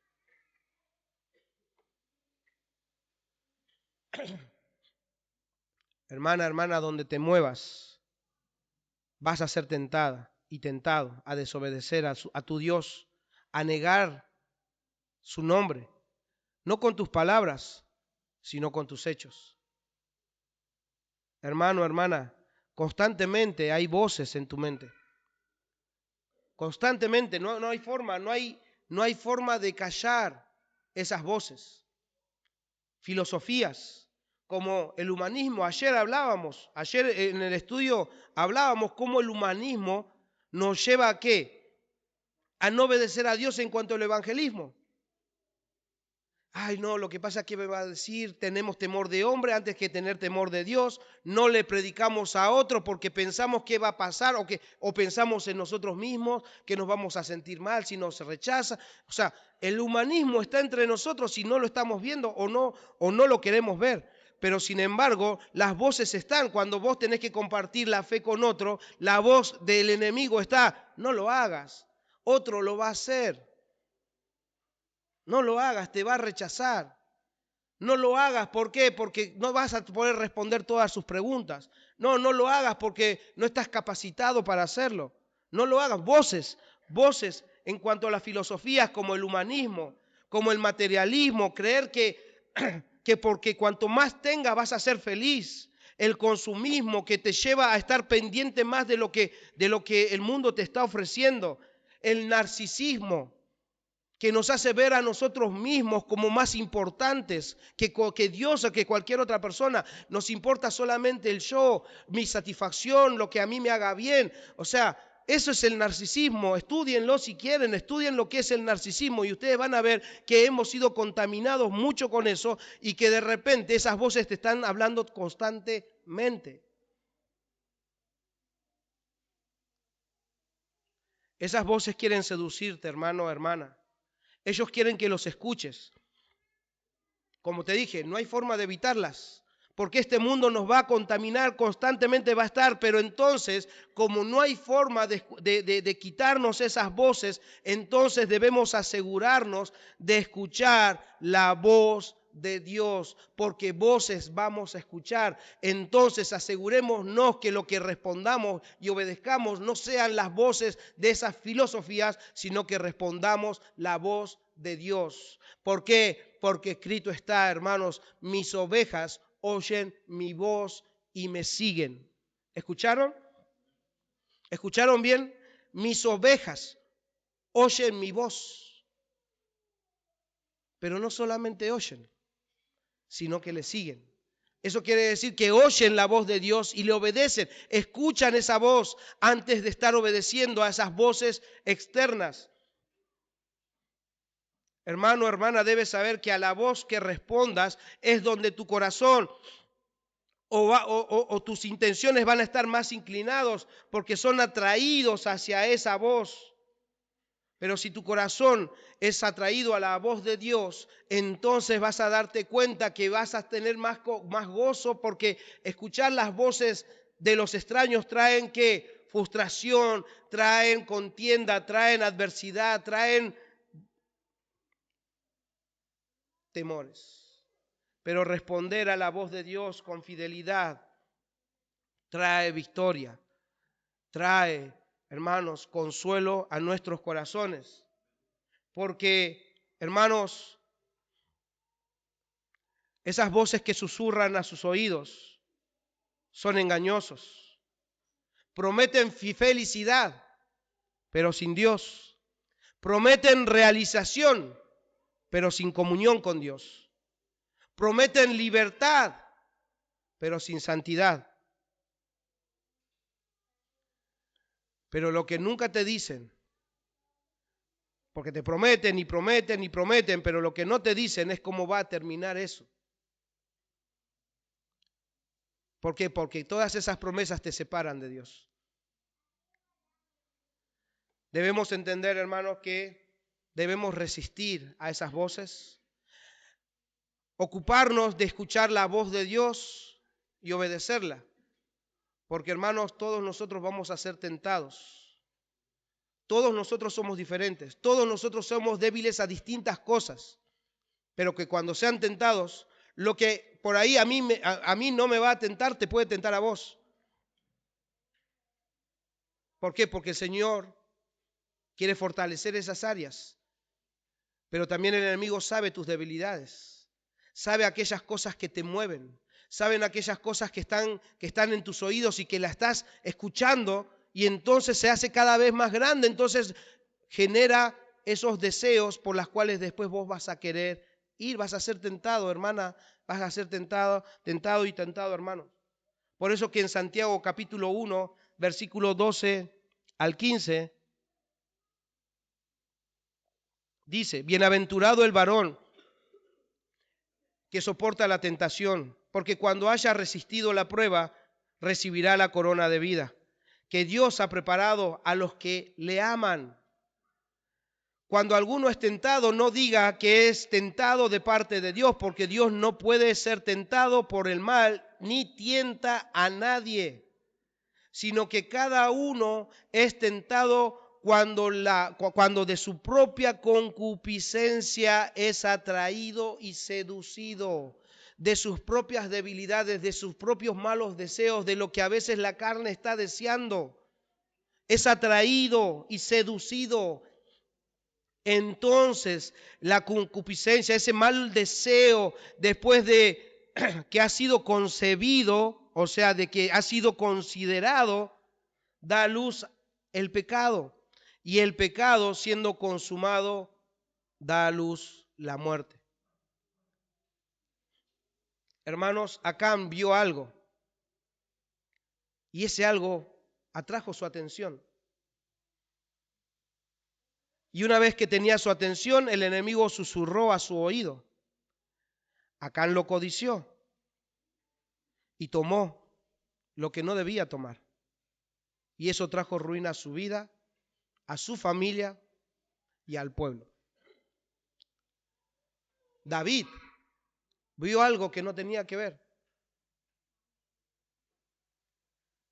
Hermana, donde te muevas, vas a ser tentada y tentado a desobedecer a tu Dios, a negar su nombre, no con tus palabras, sino con tus hechos. Hermano, hermana, constantemente hay voces en tu mente. Constantemente, no hay forma de callar esas voces. Filosofías como el humanismo. Ayer en el estudio hablábamos cómo el humanismo nos lleva ¿a qué? A no obedecer a Dios en cuanto al evangelismo. Ay, no, lo que pasa es que me va a decir, tenemos temor de hombre antes que tener temor de Dios, no le predicamos a otro porque pensamos que va a pasar o pensamos en nosotros mismos que nos vamos a sentir mal si nos rechaza. O sea, el humanismo está entre nosotros si no lo estamos viendo o no lo queremos ver. Pero sin embargo, las voces están. Cuando vos tenés que compartir la fe con otro, la voz del enemigo está, no lo hagas, otro lo va a hacer. No lo hagas, te va a rechazar. No lo hagas, ¿por qué? Porque no vas a poder responder todas sus preguntas. No lo hagas porque no estás capacitado para hacerlo. No lo hagas. Voces en cuanto a las filosofías como el humanismo, como el materialismo, creer que porque cuanto más tengas vas a ser feliz. El consumismo que te lleva a estar pendiente más de lo que el mundo te está ofreciendo. El narcisismo, que nos hace ver a nosotros mismos como más importantes que Dios o que cualquier otra persona. Nos importa solamente el yo, mi satisfacción, lo que a mí me haga bien. O sea, eso es el narcisismo. Estúdienlo si quieren, estudien lo que es el narcisismo y ustedes van a ver que hemos sido contaminados mucho con eso y que de repente esas voces te están hablando constantemente. Esas voces quieren seducirte, hermano o hermana. Ellos quieren que los escuches. Como te dije, no hay forma de evitarlas, porque este mundo nos va a contaminar, constantemente va a estar, pero entonces, como no hay forma de quitarnos esas voces, entonces debemos asegurarnos de escuchar la voz de Dios, porque voces vamos a escuchar. Entonces asegurémonos que lo que respondamos y obedezcamos no sean las voces de esas filosofías, sino que respondamos la voz de Dios. ¿Por qué? Porque escrito está, hermanos, mis ovejas oyen mi voz y me siguen. ¿Escucharon? ¿Escucharon bien? Mis ovejas oyen mi voz. Pero no solamente oyen, sino que le siguen. Eso quiere decir que oyen la voz de Dios y le obedecen, escuchan esa voz antes de estar obedeciendo a esas voces externas. Hermano, hermana, debes saber que a la voz que respondas es donde tu corazón o tus intenciones van a estar más inclinados porque son atraídos hacia esa voz. Pero si tu corazón es atraído a la voz de Dios, entonces vas a darte cuenta que vas a tener más gozo, porque escuchar las voces de los extraños traen ¿qué? Frustración, traen contienda, traen adversidad, traen temores. Pero responder a la voz de Dios con fidelidad trae victoria, trae, hermanos, consuelo a nuestros corazones. Porque, hermanos, esas voces que susurran a sus oídos son engañosos. Prometen felicidad, pero sin Dios. Prometen realización, pero sin comunión con Dios. Prometen libertad, pero sin santidad. Pero lo que nunca te dicen, porque te prometen y prometen y prometen, pero lo que no te dicen es cómo va a terminar eso. ¿Por qué? Porque todas esas promesas te separan de Dios. Debemos entender, hermanos, que debemos resistir a esas voces, ocuparnos de escuchar la voz de Dios y obedecerla. Porque, hermanos, todos nosotros vamos a ser tentados. Todos nosotros somos diferentes. Todos nosotros somos débiles a distintas cosas. Pero que cuando sean tentados, lo que por ahí a mí no me va a tentar, te puede tentar a vos. ¿Por qué? Porque el Señor quiere fortalecer esas áreas. Pero también el enemigo sabe tus debilidades. Sabe aquellas cosas que te mueven. Saben aquellas cosas que están en tus oídos y que la estás escuchando, y entonces se hace cada vez más grande. Entonces genera esos deseos por los cuales después vos vas a querer ir, vas a ser tentado, hermana, vas a ser tentado, hermano. Por eso que en Santiago capítulo 1, versículo 12 al 15, dice: bienaventurado el varón que soporta la tentación, porque cuando haya resistido la prueba, recibirá la corona de vida que Dios ha preparado a los que le aman. Cuando alguno es tentado, no diga que es tentado de parte de Dios, porque Dios no puede ser tentado por el mal, ni tienta a nadie, sino que cada uno es tentado cuando de su propia concupiscencia es atraído y seducido, de sus propias debilidades, de sus propios malos deseos, de lo que a veces la carne está deseando, es atraído y seducido. Entonces la concupiscencia, ese mal deseo, después de que ha sido concebido, o sea, de que ha sido considerado, da a luz el pecado. Y el pecado, siendo consumado, da a luz la muerte. Hermanos, Acán vio algo, y ese algo atrajo su atención. Y una vez que tenía su atención, el enemigo susurró a su oído. Acán lo codició y tomó lo que no debía tomar. Y eso trajo ruina a su vida, a su familia y al pueblo. David vio algo que no tenía que ver.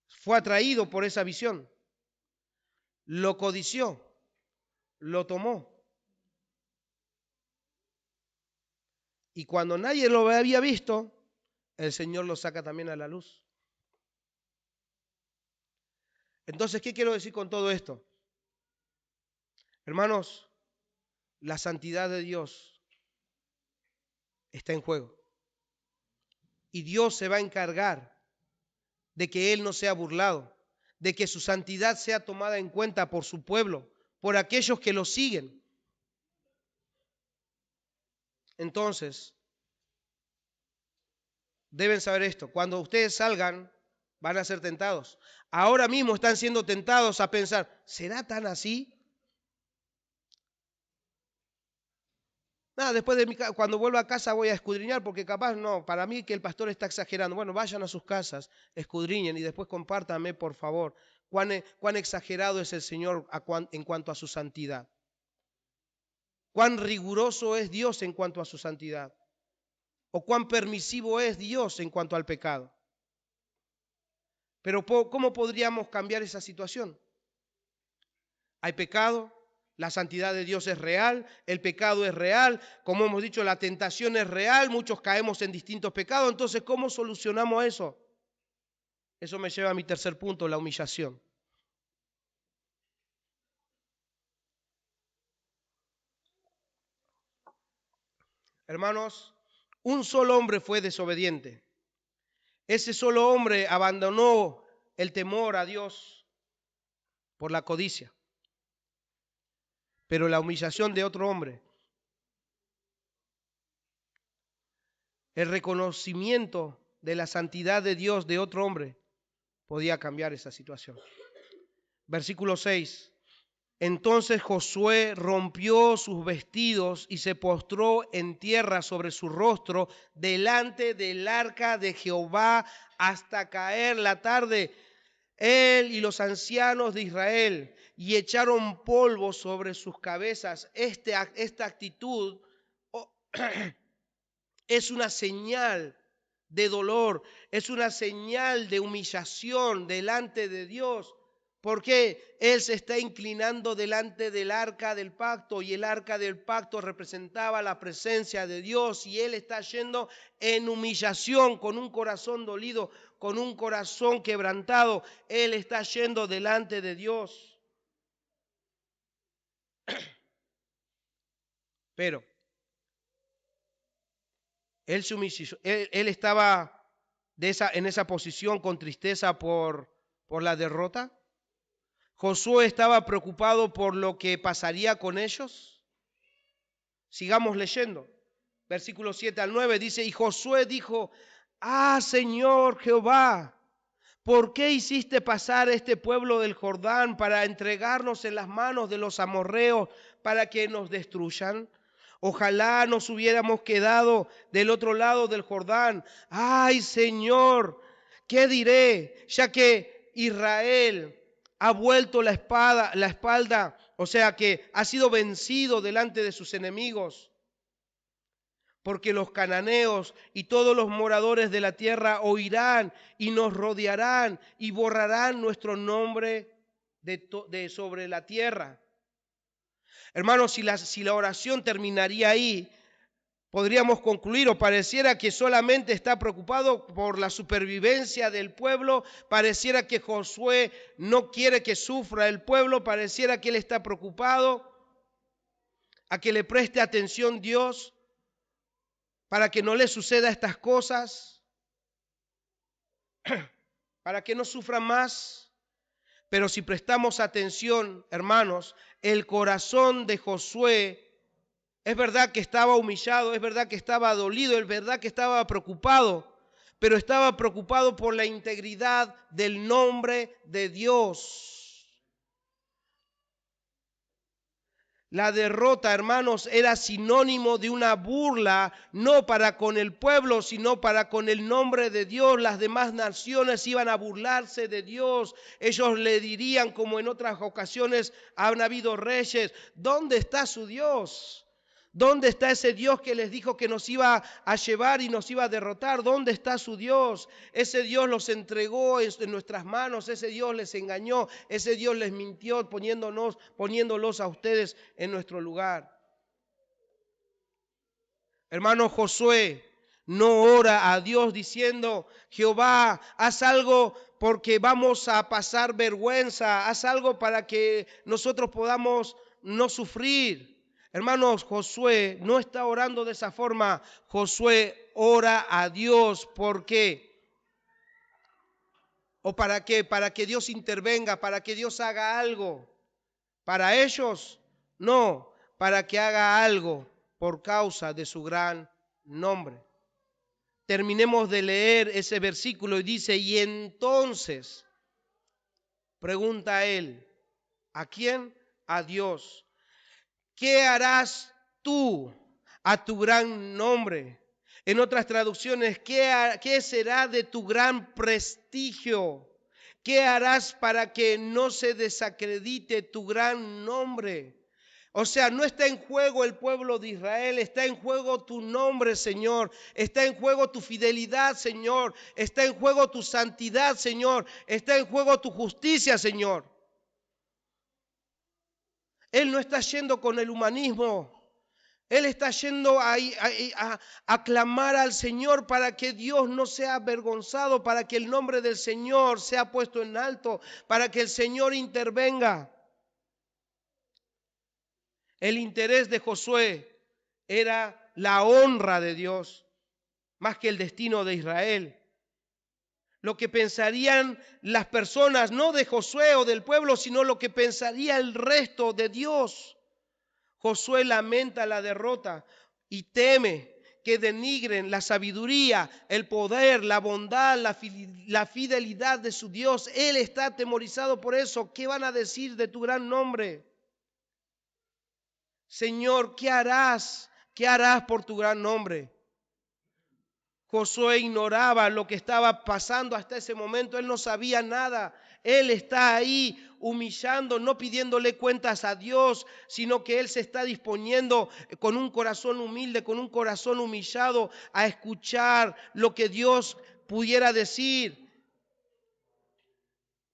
Fue atraído por esa visión. Lo codició, lo tomó. Y cuando nadie lo había visto, el Señor lo saca también a la luz. Entonces, ¿qué quiero decir con todo esto? Hermanos, la santidad de Dios está en juego. Y Dios se va a encargar de que Él no sea burlado, de que su santidad sea tomada en cuenta por su pueblo, por aquellos que lo siguen. Entonces, deben saber esto: cuando ustedes salgan, van a ser tentados. Ahora mismo están siendo tentados a pensar, ¿será tan así? Nada, después cuando vuelva a casa voy a escudriñar, porque capaz no, para mí que el pastor está exagerando. Bueno, vayan a sus casas, escudriñen y después compártanme, por favor, cuán exagerado es el Señor en cuanto a su santidad. cuán riguroso es Dios en cuanto a su santidad, o cuán permisivo es Dios en cuanto al pecado. Pero ¿cómo podríamos cambiar esa situación? Hay pecado, la santidad de Dios es real, el pecado es real, como hemos dicho, la tentación es real, muchos caemos en distintos pecados. Entonces, ¿cómo solucionamos eso? Eso me lleva a mi tercer punto, la humillación. Hermanos, un solo hombre fue desobediente. Ese solo hombre abandonó el temor a Dios por la codicia. Pero la humillación de otro hombre, el reconocimiento de la santidad de Dios de otro hombre, podía cambiar esa situación. Versículo 6. Entonces Josué rompió sus vestidos y se postró en tierra sobre su rostro delante del arca de Jehová hasta caer la tarde, él y los ancianos de Israel, y echaron polvo sobre sus cabezas. Esta actitud es una señal de dolor, es una señal de humillación delante de Dios, porque Él se está inclinando delante del arca del pacto, y el arca del pacto representaba la presencia de Dios, y Él está yendo en humillación, con un corazón dolido, con un corazón quebrantado. Él está yendo delante de Dios. Pero Él se humilló, él estaba en esa posición con tristeza por la derrota. Josué estaba preocupado por lo que pasaría con ellos. Sigamos leyendo. Versículos 7 al 9 dice, y Josué dijo, Señor Jehová, ¿por qué hiciste pasar este pueblo del Jordán para entregarnos en las manos de los amorreos para que nos destruyan? Ojalá nos hubiéramos quedado del otro lado del Jordán. Ay, Señor, ¿qué diré? Ya que Israel ha vuelto la espalda, o sea que ha sido vencido delante de sus enemigos. Porque los cananeos y todos los moradores de la tierra oirán y nos rodearán y borrarán nuestro nombre de sobre la tierra. Hermanos, si la oración terminaría ahí, podríamos concluir, o pareciera que solamente está preocupado por la supervivencia del pueblo, pareciera que Josué no quiere que sufra el pueblo, pareciera que él está preocupado a que le preste atención Dios para que no le suceda estas cosas, para que no sufra más. Pero si prestamos atención, hermanos, el corazón de Josué, es verdad que estaba humillado, es verdad que estaba dolido, es verdad que estaba preocupado, pero estaba preocupado por la integridad del nombre de Dios. La derrota, hermanos, era sinónimo de una burla, no para con el pueblo, sino para con el nombre de Dios. Las demás naciones iban a burlarse de Dios. Ellos le dirían, como en otras ocasiones han habido reyes, ¿dónde está su Dios? ¿Dónde está ese Dios que les dijo que nos iba a llevar y nos iba a derrotar? ¿Dónde está su Dios? Ese Dios los entregó en nuestras manos, ese Dios les engañó, ese Dios les mintió poniéndolos a ustedes en nuestro lugar. Hermano Josué no ora a Dios diciendo, Jehová, haz algo porque vamos a pasar vergüenza, haz algo para que nosotros podamos no sufrir. Hermanos, Josué no está orando de esa forma. Josué ora a Dios. ¿Por qué? ¿O para qué? Para que Dios intervenga, para que Dios haga algo. ¿Para ellos? No, para que haga algo por causa de su gran nombre. Terminemos de leer ese versículo y dice, y entonces, pregunta él, ¿a quién? A Dios. ¿Qué harás tú a tu gran nombre? En otras traducciones, ¿qué será de tu gran prestigio? ¿Qué harás para que no se desacredite tu gran nombre? O sea, no está en juego el pueblo de Israel, está en juego tu nombre, Señor. Está en juego tu fidelidad, Señor. Está en juego tu santidad, Señor. Está en juego tu justicia, Señor. Él no está yendo con el humanismo. Él está yendo a clamar al Señor para que Dios no sea avergonzado, para que el nombre del Señor sea puesto en alto, para que el Señor intervenga. El interés de Josué era la honra de Dios, más que el destino de Israel. Lo que pensarían las personas, no de Josué o del pueblo, sino lo que pensaría el resto de Dios. Josué lamenta la derrota y teme que denigren la sabiduría, el poder, la bondad, la fidelidad de su Dios. Él está atemorizado por eso. ¿Qué van a decir de tu gran nombre? Señor, ¿qué harás? ¿Qué harás por tu gran nombre? Josué ignoraba lo que estaba pasando hasta ese momento. Él no sabía nada. Él está ahí humillando, no pidiéndole cuentas a Dios, sino que él se está disponiendo con un corazón humilde, con un corazón humillado a escuchar lo que Dios pudiera decir,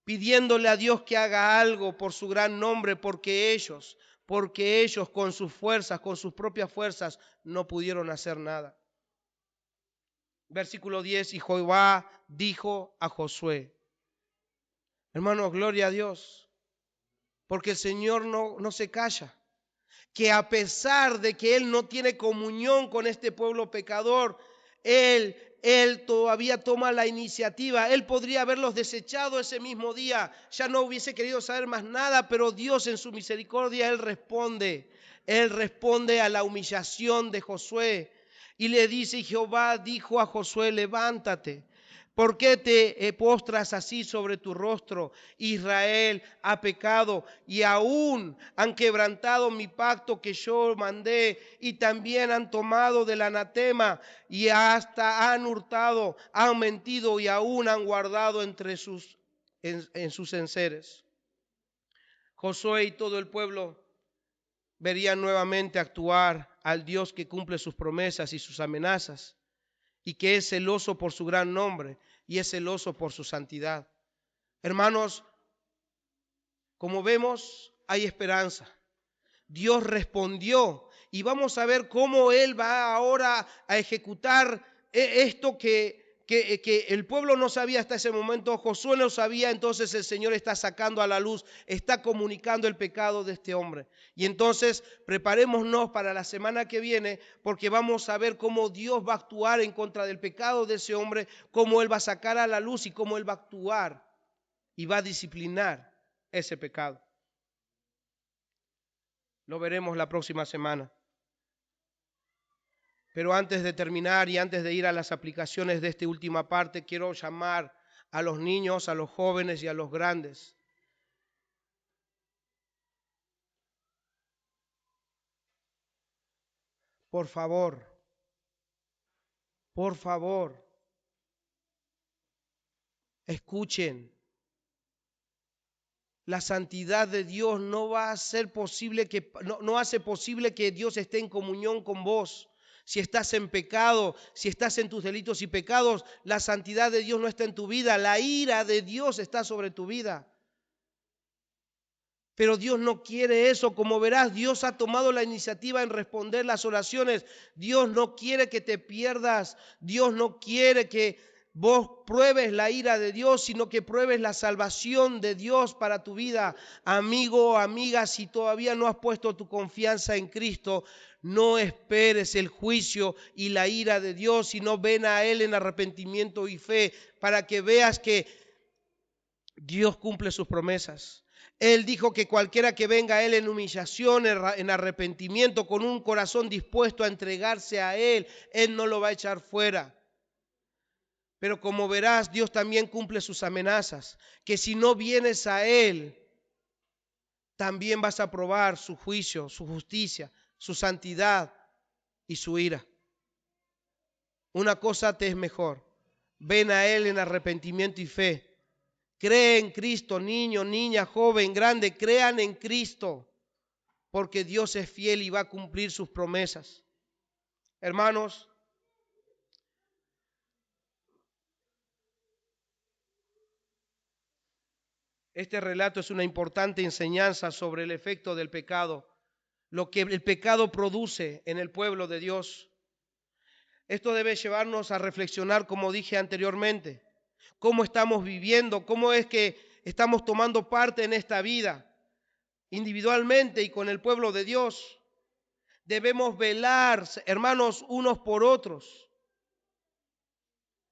pidiéndole a Dios que haga algo por su gran nombre, porque ellos con sus fuerzas, con sus propias fuerzas, no pudieron hacer nada. Versículo 10, y Jehová dijo a Josué. Hermanos, gloria a Dios, porque el Señor no se calla. Que a pesar de que Él no tiene comunión con este pueblo pecador, Él todavía toma la iniciativa. Él podría haberlos desechado ese mismo día, ya no hubiese querido saber más nada, pero Dios en su misericordia, Él responde a la humillación de Josué. Y le dice, Jehová dijo a Josué, levántate. ¿Por qué te postras así sobre tu rostro? Israel ha pecado y aún han quebrantado mi pacto que yo mandé, y también han tomado del anatema y hasta han hurtado, han mentido y aún han guardado en sus enseres. Josué y todo el pueblo verían nuevamente actuar al Dios que cumple sus promesas y sus amenazas, y que es celoso por su gran nombre y es celoso por su santidad. Hermanos, como vemos, hay esperanza. Dios respondió y vamos a ver cómo Él va ahora a ejecutar esto que el pueblo no sabía hasta ese momento. Josué no sabía, entonces el Señor está sacando a la luz, está comunicando el pecado de este hombre. Y entonces preparémonos para la semana que viene, porque vamos a ver cómo Dios va a actuar en contra del pecado de ese hombre, cómo Él va a sacar a la luz y cómo Él va a actuar y va a disciplinar ese pecado. Lo veremos la próxima semana. Pero antes de terminar y antes de ir a las aplicaciones de esta última parte, quiero llamar a los niños, a los jóvenes y a los grandes. Por favor, escuchen. La santidad de Dios no va a ser posible no hace posible que Dios esté en comunión con vos. Si estás en pecado, si estás en tus delitos y pecados, la santidad de Dios no está en tu vida. La ira de Dios está sobre tu vida. Pero Dios no quiere eso. Como verás, Dios ha tomado la iniciativa en responder las oraciones. Dios no quiere que te pierdas. Dios no quiere que vos pruebes la ira de Dios, sino que pruebes la salvación de Dios para tu vida. Amigo, amiga, si todavía no has puesto tu confianza en Cristo, no esperes el juicio y la ira de Dios, sino ven a Él en arrepentimiento y fe para que veas que Dios cumple sus promesas. Él dijo que cualquiera que venga a Él en humillación, en arrepentimiento, con un corazón dispuesto a entregarse a Él, Él no lo va a echar fuera. Pero como verás, Dios también cumple sus amenazas, que si no vienes a Él, también vas a probar su juicio, su justicia, su santidad y su ira. Una cosa te es mejor, ven a Él en arrepentimiento y fe. Cree en Cristo, niño, niña, joven, grande, crean en Cristo. porque Dios es fiel y va a cumplir sus promesas. Hermanos, este relato es una importante enseñanza sobre el efecto del pecado, lo que el pecado produce en el pueblo de Dios. Esto debe llevarnos a reflexionar, como dije anteriormente, cómo estamos viviendo, cómo es que estamos tomando parte en esta vida, individualmente y con el pueblo de Dios. Debemos velar, hermanos, unos por otros.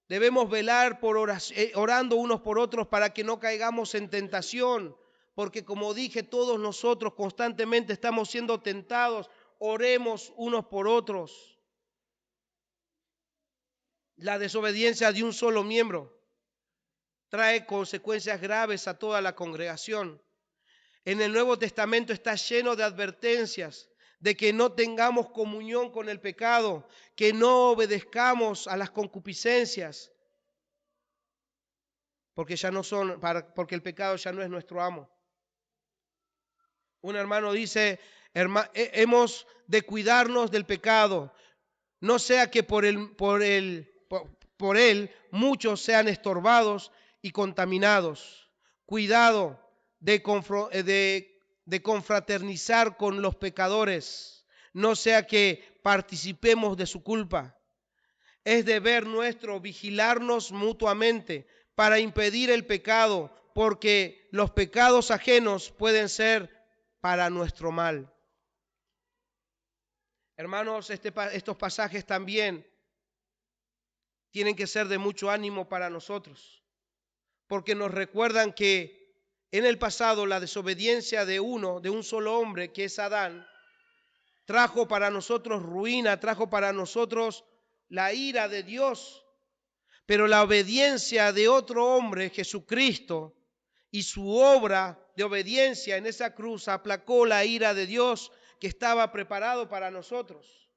Debemos velar por orando unos por otros para que no caigamos en tentación, porque como dije, todos nosotros constantemente estamos siendo tentados. Oremos unos por otros. La desobediencia de un solo miembro trae consecuencias graves a toda la congregación. En el Nuevo Testamento está lleno de advertencias de que no tengamos comunión con el pecado, que no obedezcamos a las concupiscencias, porque porque el pecado ya no es nuestro amo. Un hermano dice, hemos de cuidarnos del pecado, no sea que por él muchos sean estorbados y contaminados. Cuidado de confraternizar con los pecadores, no sea que participemos de su culpa. Es deber nuestro vigilarnos mutuamente para impedir el pecado, porque los pecados ajenos pueden ser para nuestro mal. Hermanos, estos pasajes también tienen que ser de mucho ánimo para nosotros, porque nos recuerdan que en el pasado la desobediencia de un solo hombre, que es Adán, trajo para nosotros ruina, trajo para nosotros la ira de Dios. Pero la obediencia de otro hombre, Jesucristo, y su obra de obediencia en esa cruz aplacó la ira de Dios que estaba preparado para nosotros.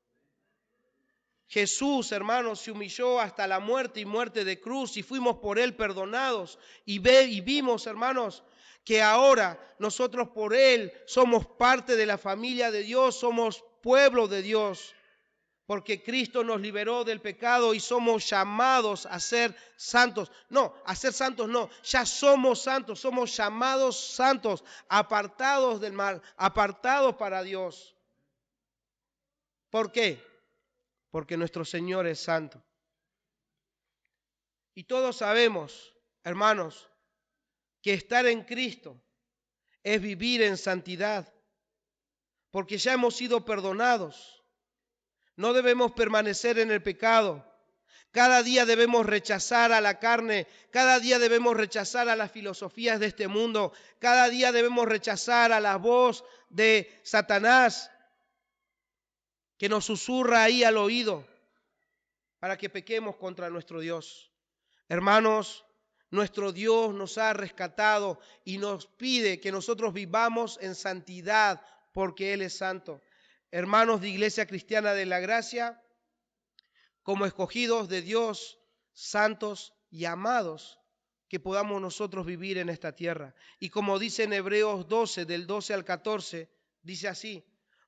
Jesús, hermanos, se humilló hasta la muerte y muerte de cruz y fuimos por él perdonados. Y vimos, hermanos, que ahora nosotros por él somos parte de la familia de Dios, somos pueblo de Dios, porque Cristo nos liberó del pecado y somos llamados a ser santos. No, a ser santos no, ya somos santos, somos llamados santos, apartados del mal, apartados para Dios. ¿Por qué? Porque nuestro Señor es santo. Y todos sabemos, hermanos, que estar en Cristo es vivir en santidad, porque ya hemos sido perdonados. No debemos permanecer en el pecado. Cada día debemos rechazar a la carne, cada día debemos rechazar a las filosofías de este mundo, cada día debemos rechazar a la voz de Satanás que nos susurra ahí al oído para que pequemos contra nuestro Dios. Hermanos, nuestro Dios nos ha rescatado y nos pide que nosotros vivamos en santidad porque Él es santo. Hermanos de Iglesia Cristiana de la Gracia, como escogidos de Dios, santos y amados, que podamos nosotros vivir en esta tierra. Y como dice en Hebreos 12, del 12 al 14, dice así: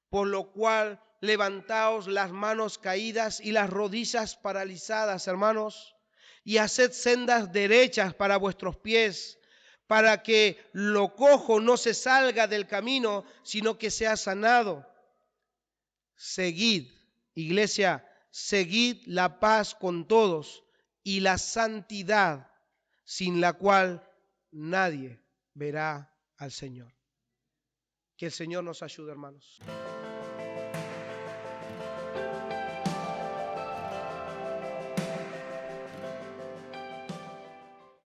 por lo cual levantaos las manos caídas y las rodillas paralizadas, hermanos, y haced sendas derechas para vuestros pies, para que lo cojo no se salga del camino, sino que sea sanado. Seguid, iglesia, seguid la paz con todos y la santidad, sin la cual nadie verá al Señor. Que el Señor nos ayude, hermanos.